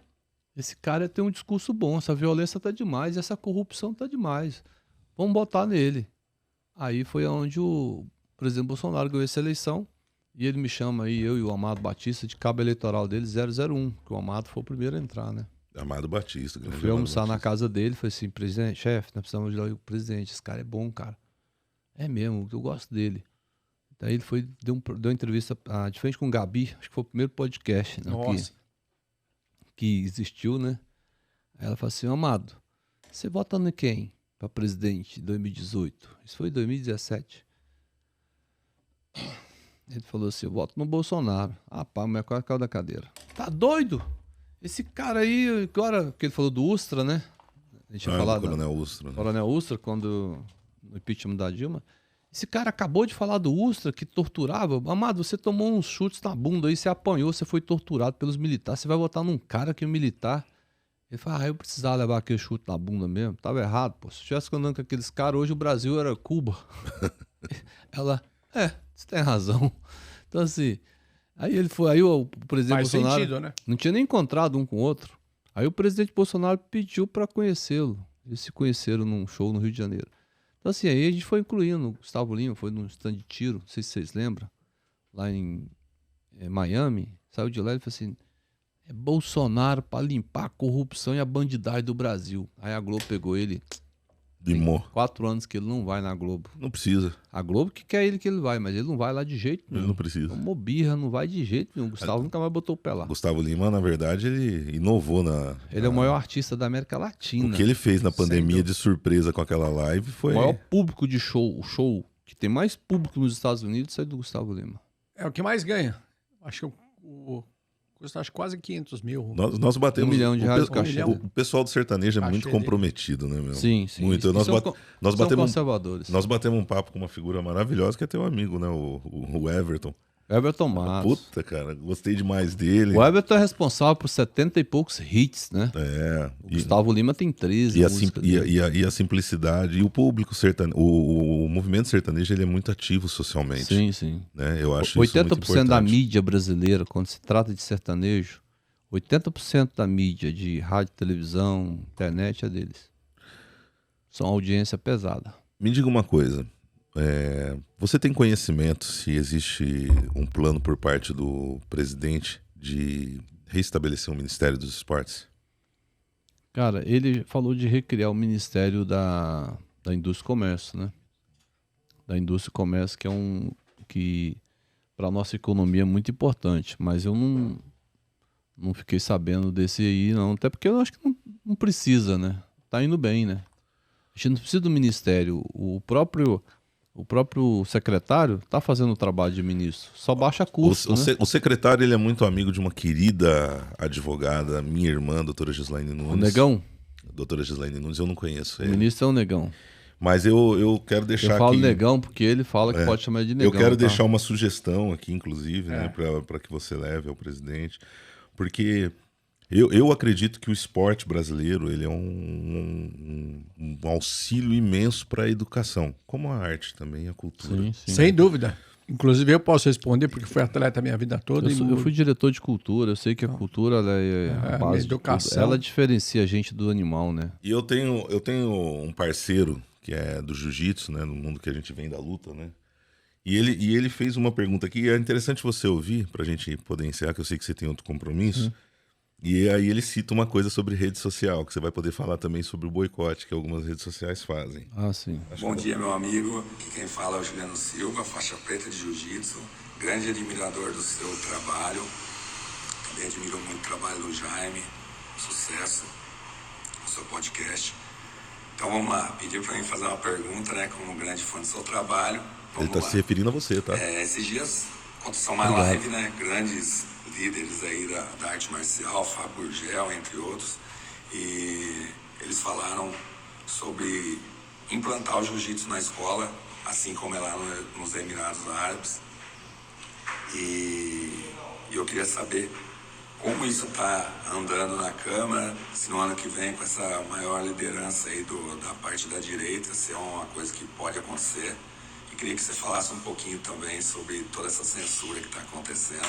Speaker 3: esse cara tem um discurso bom, essa violência tá demais, essa corrupção tá demais. Vamos botar nele. Aí foi onde o presidente Bolsonaro ganhou essa eleição e ele me chama aí, eu e o Amado Batista, de cabo eleitoral dele 001, que o Amado foi o primeiro a entrar, né?
Speaker 1: Amado Batista.
Speaker 3: Eu fui almoçar na casa dele, falei assim, presidente, chefe, nós precisamos ajudar o presidente, esse cara é bom, cara. É mesmo, eu gosto dele. Daí ele foi, deu uma entrevista de frente com o Gabi, acho que foi o primeiro podcast, né,
Speaker 2: Nossa.
Speaker 3: que existiu, né? Aí ela falou assim, Amado, você vota em quem para presidente em 2018? Isso foi em 2017. Ele falou assim, eu voto no Bolsonaro. Ah, pá, a mulher quase caiu da cadeira. Tá doido? Esse cara aí, agora que ele falou do Ustra, né? A gente tinha falado.
Speaker 1: Coronel Ustra. Né?
Speaker 3: Coronel Ustra, quando no impeachment da Dilma. Esse cara acabou de falar do Ustra, que torturava. Amado, você tomou uns chutes na bunda aí, você apanhou, você foi torturado pelos militares. Você vai votar num cara que é um militar. Ele fala, eu precisava levar aquele chute na bunda mesmo. Tava errado, pô. Se eu tivesse andando com aqueles caras, hoje o Brasil era Cuba. Ela, você tem razão. Então, assim, aí ele foi, aí o presidente
Speaker 2: Faz
Speaker 3: Bolsonaro
Speaker 2: sentido, né?
Speaker 3: não tinha nem encontrado um com o outro. Aí o presidente Bolsonaro pediu para conhecê-lo. Eles se conheceram num show no Rio de Janeiro. Então, assim, aí a gente foi incluindo. O Gustavo Lima foi num stand de tiro, não sei se vocês lembram, lá em Miami. Saiu de lá e falou assim: é Bolsonaro para limpar a corrupção e a bandidagem do Brasil. Aí a Globo pegou ele.
Speaker 1: Limou.
Speaker 3: 4 anos que ele não vai na Globo.
Speaker 1: Não precisa.
Speaker 3: A Globo que quer ele que ele vai, mas ele não vai lá de jeito nenhum.
Speaker 1: Ele não precisa.
Speaker 3: Tomou birra, não vai de jeito nenhum. O Gustavo nunca mais botou o pé lá.
Speaker 1: Gustavo Lima, na verdade, ele inovou
Speaker 3: Ele é o maior artista da América Latina.
Speaker 1: O que ele fez na pandemia de surpresa com aquela live foi...
Speaker 3: O maior público de show, o show que tem mais público nos Estados Unidos sai do Gustavo Lima.
Speaker 2: É o que mais ganha. Acho que custa quase 500 mil.
Speaker 1: Nós batemos...
Speaker 3: R$1 milhão de reais
Speaker 1: o,
Speaker 3: cachê.
Speaker 1: o pessoal do sertanejo é
Speaker 2: Cachê
Speaker 1: muito
Speaker 2: dele.
Speaker 1: comprometido, né, meu?
Speaker 3: Sim, sim.
Speaker 1: Muito.
Speaker 3: E
Speaker 1: Nós
Speaker 3: são
Speaker 1: batemos...
Speaker 3: conservadores.
Speaker 1: Nós batemos um papo com uma figura maravilhosa que é teu amigo, né? O Everton.
Speaker 3: Everton Matos.
Speaker 1: Puta, cara, gostei demais dele.
Speaker 3: O Everton é responsável por 70 e poucos hits, né?
Speaker 1: É.
Speaker 3: O Gustavo Lima tem 13 músicas dele.
Speaker 1: E a simplicidade. E o público sertanejo. O movimento sertanejo ele é muito ativo socialmente.
Speaker 3: Sim, sim.
Speaker 1: Né? Eu acho isso muito
Speaker 3: 80%
Speaker 1: importante.
Speaker 3: da mídia brasileira, quando se trata de sertanejo, 80% da mídia de rádio, televisão, internet é deles. São audiência pesada.
Speaker 1: Me diga uma coisa. Você tem conhecimento se existe um plano por parte do presidente de restabelecer o Ministério dos Esportes?
Speaker 3: Cara, ele falou de recriar o Ministério da Indústria e Comércio, né? Da Indústria e Comércio, que é que para a nossa economia é muito importante, mas eu não fiquei sabendo desse aí, não. Até porque eu acho que não precisa, né? Tá indo bem, né? A gente não precisa do ministério. O próprio secretário tá fazendo o trabalho de ministro. Só baixa custo, né?
Speaker 1: O secretário, ele é muito amigo de uma querida advogada, minha irmã, doutora Gislaine Nunes.
Speaker 3: O Negão?
Speaker 1: Doutora Gislaine Nunes, eu não conheço
Speaker 3: O
Speaker 1: ele.
Speaker 3: ministro é o Negão.
Speaker 1: Mas eu quero deixar
Speaker 3: Eu falo
Speaker 1: aqui...
Speaker 3: Negão porque ele fala que pode chamar de Negão.
Speaker 1: Eu quero
Speaker 3: tá?
Speaker 1: deixar uma sugestão aqui, inclusive, né, para que você leve ao presidente, porque eu acredito que o esporte brasileiro ele é um auxílio imenso para a educação, como a arte também, a cultura.
Speaker 3: Sim, sim.
Speaker 2: Sem dúvida. Inclusive eu posso responder porque fui atleta a minha vida toda.
Speaker 3: Eu fui diretor de cultura, eu sei que a cultura ela é a base
Speaker 2: educação.
Speaker 3: de tudo. Ela diferencia a gente do animal, né?
Speaker 1: E eu tenho um parceiro que é do jiu-jitsu, né, no mundo que a gente vem da luta, né? E ele fez uma pergunta aqui, e é interessante você ouvir, pra gente poder encerrar, que eu sei que você tem outro compromisso. E aí ele cita uma coisa sobre rede social, que você vai poder falar também sobre o boicote que algumas redes sociais fazem.
Speaker 3: Ah, sim.
Speaker 4: Bom dia, meu amigo. Aqui quem fala é o Juliano Silva, faixa preta de jiu-jitsu, grande admirador do seu trabalho. Também admiro muito o trabalho do Jaime, sucesso no seu podcast. Então vamos lá, pediu para mim fazer uma pergunta, né, como um grande fã do seu trabalho.
Speaker 1: Ele tá se referindo a você, tá?
Speaker 4: Esses dias, aconteceu uma live, né, grandes líderes aí da arte marcial, Fábio Gurgel, entre outros, e eles falaram sobre implantar o jiu-jitsu na escola, assim como é lá nos Emirados Árabes. E eu queria saber como isso está andando na Câmara, se no ano que vem, com essa maior liderança aí da parte da direita, se é uma coisa que pode acontecer. E queria que você falasse um pouquinho também sobre toda essa censura que está acontecendo.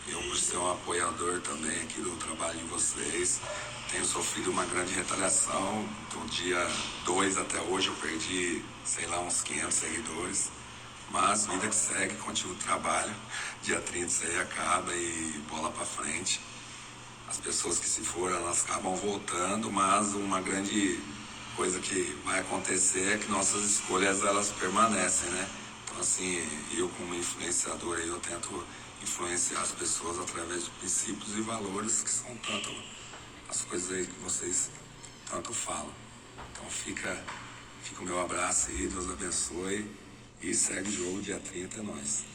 Speaker 4: Eu, por ser um apoiador também aqui do trabalho de vocês, tenho sofrido uma grande retaliação. Do dia 2 até hoje eu perdi, sei lá, uns 500 seguidores. Mas vida que segue, continua o trabalho. Dia 30 isso aí acaba e bola pra frente. As pessoas que se foram, elas acabam voltando, mas uma grande coisa que vai acontecer é que nossas escolhas, elas permanecem, né? Então, assim, eu como influenciador, eu tento influenciar as pessoas através de princípios e valores que são tanto as coisas aí que vocês tanto falam. Então fica o meu abraço aí, Deus abençoe. E segue o jogo, dia 30 é nóis.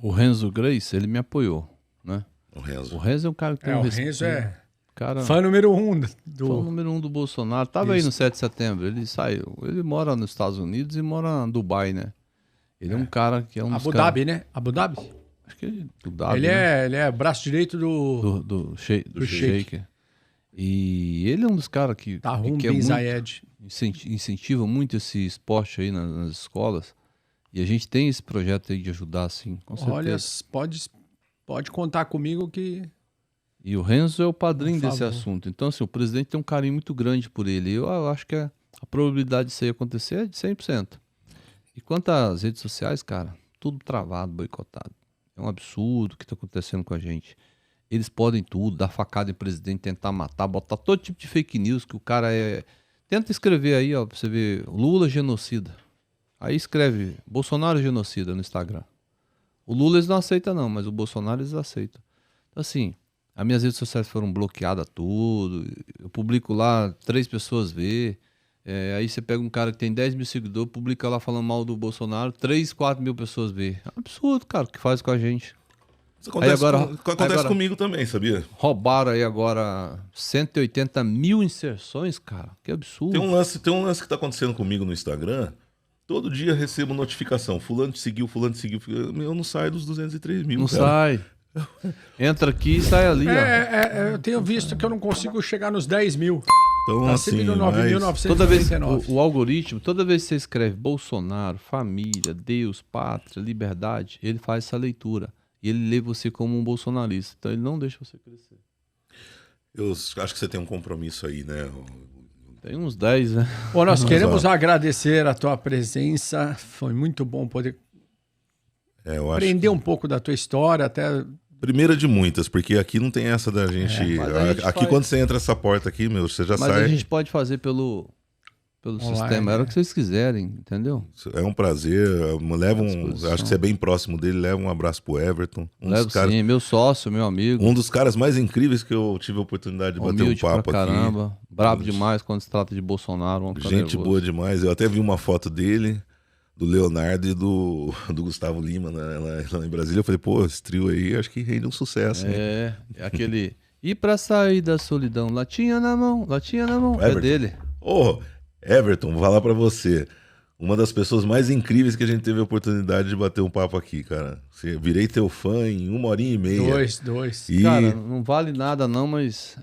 Speaker 3: O Renzo Grace, ele me apoiou, né?
Speaker 1: O Renzo.
Speaker 3: O Renzo é um cara que tem
Speaker 2: o
Speaker 3: respeito.
Speaker 2: Renzo é
Speaker 3: Cara,
Speaker 2: fã número 1
Speaker 3: fã número 1 do Bolsonaro. Tava aí no 7 de setembro, ele saiu. Ele mora nos Estados Unidos e mora em Dubai, né? Ele é um cara que é um
Speaker 2: Abu Dhabi, né? Abu Dhabi?
Speaker 3: Acho que ele é Abu Dhabi,
Speaker 2: Ele,
Speaker 3: né?
Speaker 2: ele é braço direito do
Speaker 3: do Sheik.
Speaker 2: Sheik.
Speaker 3: E ele é um dos caras que
Speaker 2: Tahum
Speaker 3: quer
Speaker 2: Bin
Speaker 3: muito,
Speaker 2: Zayed.
Speaker 3: incentiva muito esse esporte aí nas escolas. E a gente tem esse projeto aí de ajudar, assim, com certeza.
Speaker 2: Olha, pode contar comigo que...
Speaker 3: E o Renzo é o padrinho
Speaker 2: Por
Speaker 3: desse
Speaker 2: favor.
Speaker 3: assunto. Então, assim, o presidente tem um carinho muito grande por ele. Eu acho que a probabilidade disso aí acontecer é de 100%. E quanto às redes sociais, cara, tudo travado, boicotado. É um absurdo o que está acontecendo com a gente. Eles podem tudo, dar facada em presidente, tentar matar, botar todo tipo de fake news que o cara é... Tenta escrever aí, ó, pra você ver, Lula genocida. Aí escreve Bolsonaro genocida no Instagram. O Lula eles não aceitam não, mas o Bolsonaro eles aceitam. Então, assim, as minhas redes sociais foram bloqueadas tudo. Eu publico lá, 3 pessoas vê. Aí você pega um cara que tem 10 mil seguidores, publica lá falando mal do Bolsonaro, 3, 4 mil pessoas vê. É um absurdo, cara, o que faz com a gente.
Speaker 1: Isso acontece,
Speaker 3: Aí agora-
Speaker 1: comigo também, sabia?
Speaker 3: Roubaram aí agora 180 mil inserções, cara. Que absurdo.
Speaker 1: Tem um lance que tá acontecendo comigo no Instagram. Todo dia recebo notificação. Fulano te seguiu, fulano te seguiu. Eu não saio dos 203 mil,
Speaker 3: Não
Speaker 1: cara.
Speaker 3: sai. Entra aqui e sai ali, ó.
Speaker 2: eu tenho visto que eu não consigo chegar nos 10 mil.
Speaker 1: Então,
Speaker 2: Tá
Speaker 1: assim,
Speaker 2: seguindo
Speaker 1: mas...
Speaker 2: 9.999.
Speaker 3: Toda vez o algoritmo, toda vez que você escreve Bolsonaro, família, Deus, pátria, liberdade, ele faz essa leitura. E ele lê você como um bolsonarista. Então ele não deixa você crescer.
Speaker 1: Eu acho que você tem um compromisso aí, né?
Speaker 3: Tem uns 10, né?
Speaker 2: Bom, nós queremos agradecer a tua presença. Foi muito bom poder
Speaker 1: Eu acho
Speaker 2: aprender um pouco da tua história, até...
Speaker 1: Primeira de muitas, porque aqui não tem essa da gente.
Speaker 3: mas a gente
Speaker 1: aqui,
Speaker 3: faz-
Speaker 1: quando você entra essa porta aqui, meu, você já
Speaker 3: Mas
Speaker 1: sai.
Speaker 3: a gente pode fazer pelo pelo
Speaker 2: Online,
Speaker 3: sistema. Era o que vocês quiserem, entendeu?
Speaker 1: É um prazer.
Speaker 3: disposição.
Speaker 1: Acho que você é bem próximo dele. Leva um abraço pro Everton.
Speaker 3: Levo sim, meu sócio, meu amigo.
Speaker 1: Um dos caras mais incríveis que eu tive a oportunidade de bater um
Speaker 3: Humilde
Speaker 1: papo
Speaker 3: pra
Speaker 1: aqui.
Speaker 3: caramba. Brabo demais quando se trata de Bolsonaro. Vamos ficar
Speaker 1: Gente
Speaker 3: nervoso.
Speaker 1: boa demais. Eu até vi uma foto dele, do Leonardo e do Gustavo Lima, né, lá em Brasília. Eu falei, pô, esse trio aí acho que rende um sucesso, hein?
Speaker 3: É aquele... E pra sair da solidão, latinha na mão. É
Speaker 1: Everton.
Speaker 3: dele.
Speaker 1: Ô, Everton, vou falar pra você. Uma das pessoas mais incríveis que a gente teve a oportunidade de bater um papo aqui, cara. Virei teu fã em 1h30.
Speaker 2: Dois.
Speaker 1: E,
Speaker 3: Cara, não vale nada não, mas...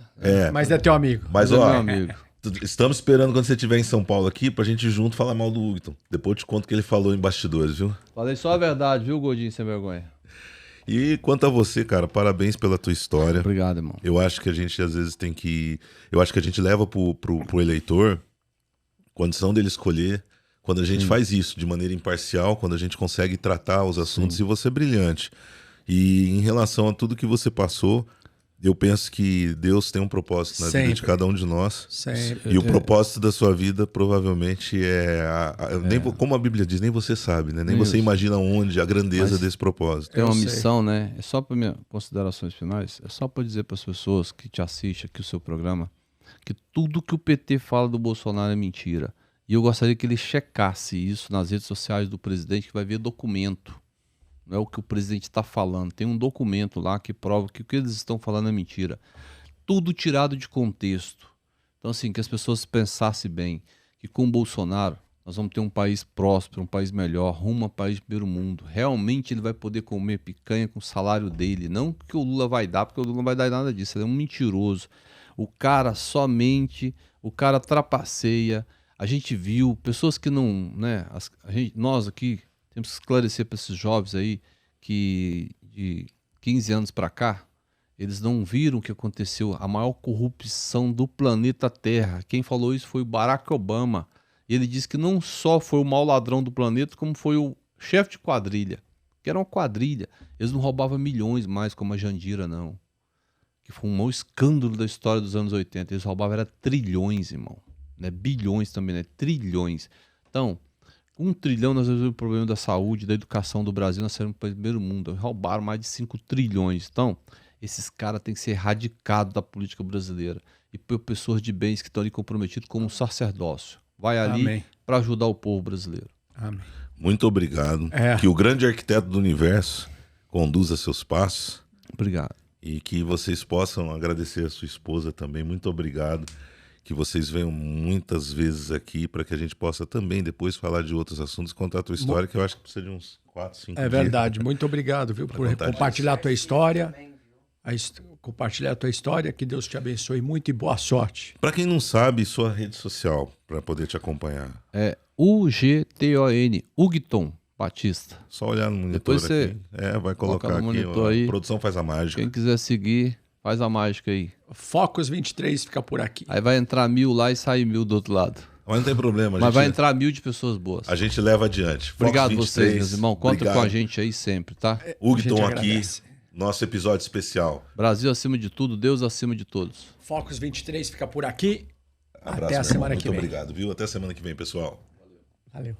Speaker 2: Mas é teu amigo.
Speaker 1: mas
Speaker 3: é
Speaker 1: ó,
Speaker 3: meu amigo.
Speaker 1: estamos esperando quando você estiver em São Paulo aqui pra gente junto falar mal do Hugton. Depois eu te conto o que ele falou em bastidores, viu?
Speaker 3: Falei só a verdade, viu, Gordinho sem vergonha?
Speaker 1: E quanto a você, cara, parabéns pela tua história.
Speaker 3: Obrigado, irmão.
Speaker 1: Eu acho que a gente às vezes tem que... Eu acho que a gente leva pro eleitor condição dele escolher quando a gente faz isso de maneira imparcial, quando a gente consegue tratar os assuntos, e você é brilhante. E em relação a tudo que você passou, eu penso que Deus tem um propósito na vida de
Speaker 2: Sempre.
Speaker 1: cada um de nós.
Speaker 2: Sempre.
Speaker 1: E o propósito da sua vida provavelmente nem, como a Bíblia diz, nem você sabe, né? Nem você
Speaker 3: Isso.
Speaker 1: imagina onde a grandeza
Speaker 3: Mas
Speaker 1: desse propósito.
Speaker 3: Tem uma
Speaker 2: sei.
Speaker 3: missão, né? É só para minhas considerações finais. É só para dizer para as pessoas que te assistem aqui o seu programa que tudo que o PT fala do Bolsonaro é mentira. E eu gostaria que ele checasse isso nas redes sociais do presidente, que vai ver documento. Não é o que o presidente está falando. Tem um documento lá que prova que o que eles estão falando é mentira. Tudo tirado de contexto. Então, assim, que as pessoas pensassem bem que com o Bolsonaro nós vamos ter um país próspero, um país melhor, rumo a país de primeiro mundo. Realmente ele vai poder comer picanha com o salário dele. Não que o Lula vai dar, porque o Lula não vai dar nada disso. Ele é um mentiroso. O cara só mente, o cara trapaceia. A gente viu pessoas que não... né, nós aqui temos que esclarecer para esses jovens aí que de 15 anos para cá, eles não viram o que aconteceu, a maior corrupção do planeta Terra. Quem falou isso foi o Barack Obama. E ele disse que não só foi o mau ladrão do planeta, como foi o chefe de quadrilha, que era uma quadrilha. Eles não roubavam milhões mais como a Jandira, não. Que foi um maior escândalo da história dos anos 80. Eles roubavam era trilhões, irmão. Não é bilhões também, né? Trilhões. Então, 1 trilhão nós resolvemos o problema da saúde, da educação do Brasil, nós saímos para o primeiro mundo. Roubaram mais de 5 trilhões. Então, esses caras têm que ser erradicados da política brasileira. E por pessoas de bens que estão ali comprometidos como um sacerdócio. Vai ali para ajudar o povo brasileiro.
Speaker 2: Amém.
Speaker 1: Muito obrigado. Que o grande arquiteto do universo conduza seus passos.
Speaker 3: Obrigado.
Speaker 1: E que vocês possam agradecer a sua esposa também. Muito obrigado. Que vocês venham muitas vezes aqui para que a gente possa também depois falar de outros assuntos, contar a tua história, que eu acho que precisa de uns 4, 5 dias.
Speaker 2: É verdade. Muito obrigado, viu, por compartilhar a tua história. Compartilhar a tua história. Que Deus te abençoe muito e boa sorte.
Speaker 1: Para quem não sabe, sua rede social, para poder te acompanhar.
Speaker 3: É UGTON, Hugton Batista.
Speaker 1: Só olhar no monitor
Speaker 3: Depois você
Speaker 1: aqui. Vai colocar
Speaker 3: no
Speaker 1: aqui.
Speaker 3: monitor
Speaker 1: A
Speaker 3: aí.
Speaker 1: produção faz a mágica.
Speaker 3: Quem quiser seguir, faz a mágica aí.
Speaker 2: Focus 23 fica por aqui.
Speaker 3: Aí vai entrar 1000 lá e sai 1000 do outro lado.
Speaker 1: Mas não tem problema.
Speaker 3: Mas vai entrar 1000 de pessoas boas.
Speaker 1: A gente leva adiante.
Speaker 3: Obrigado
Speaker 1: Fox
Speaker 3: vocês,
Speaker 1: 23,
Speaker 3: meus irmãos. Conta
Speaker 1: obrigado.
Speaker 3: com a gente aí sempre, tá?
Speaker 1: Hugton
Speaker 2: A gente
Speaker 1: aqui,
Speaker 2: agradece.
Speaker 1: nosso episódio especial.
Speaker 3: Brasil acima de tudo, Deus acima de todos.
Speaker 2: Focus 23 fica por aqui.
Speaker 1: Abraço,
Speaker 2: Até a
Speaker 1: meu irmão.
Speaker 2: semana que vem.
Speaker 1: Muito obrigado, viu? Até a semana que vem, pessoal.
Speaker 2: Valeu.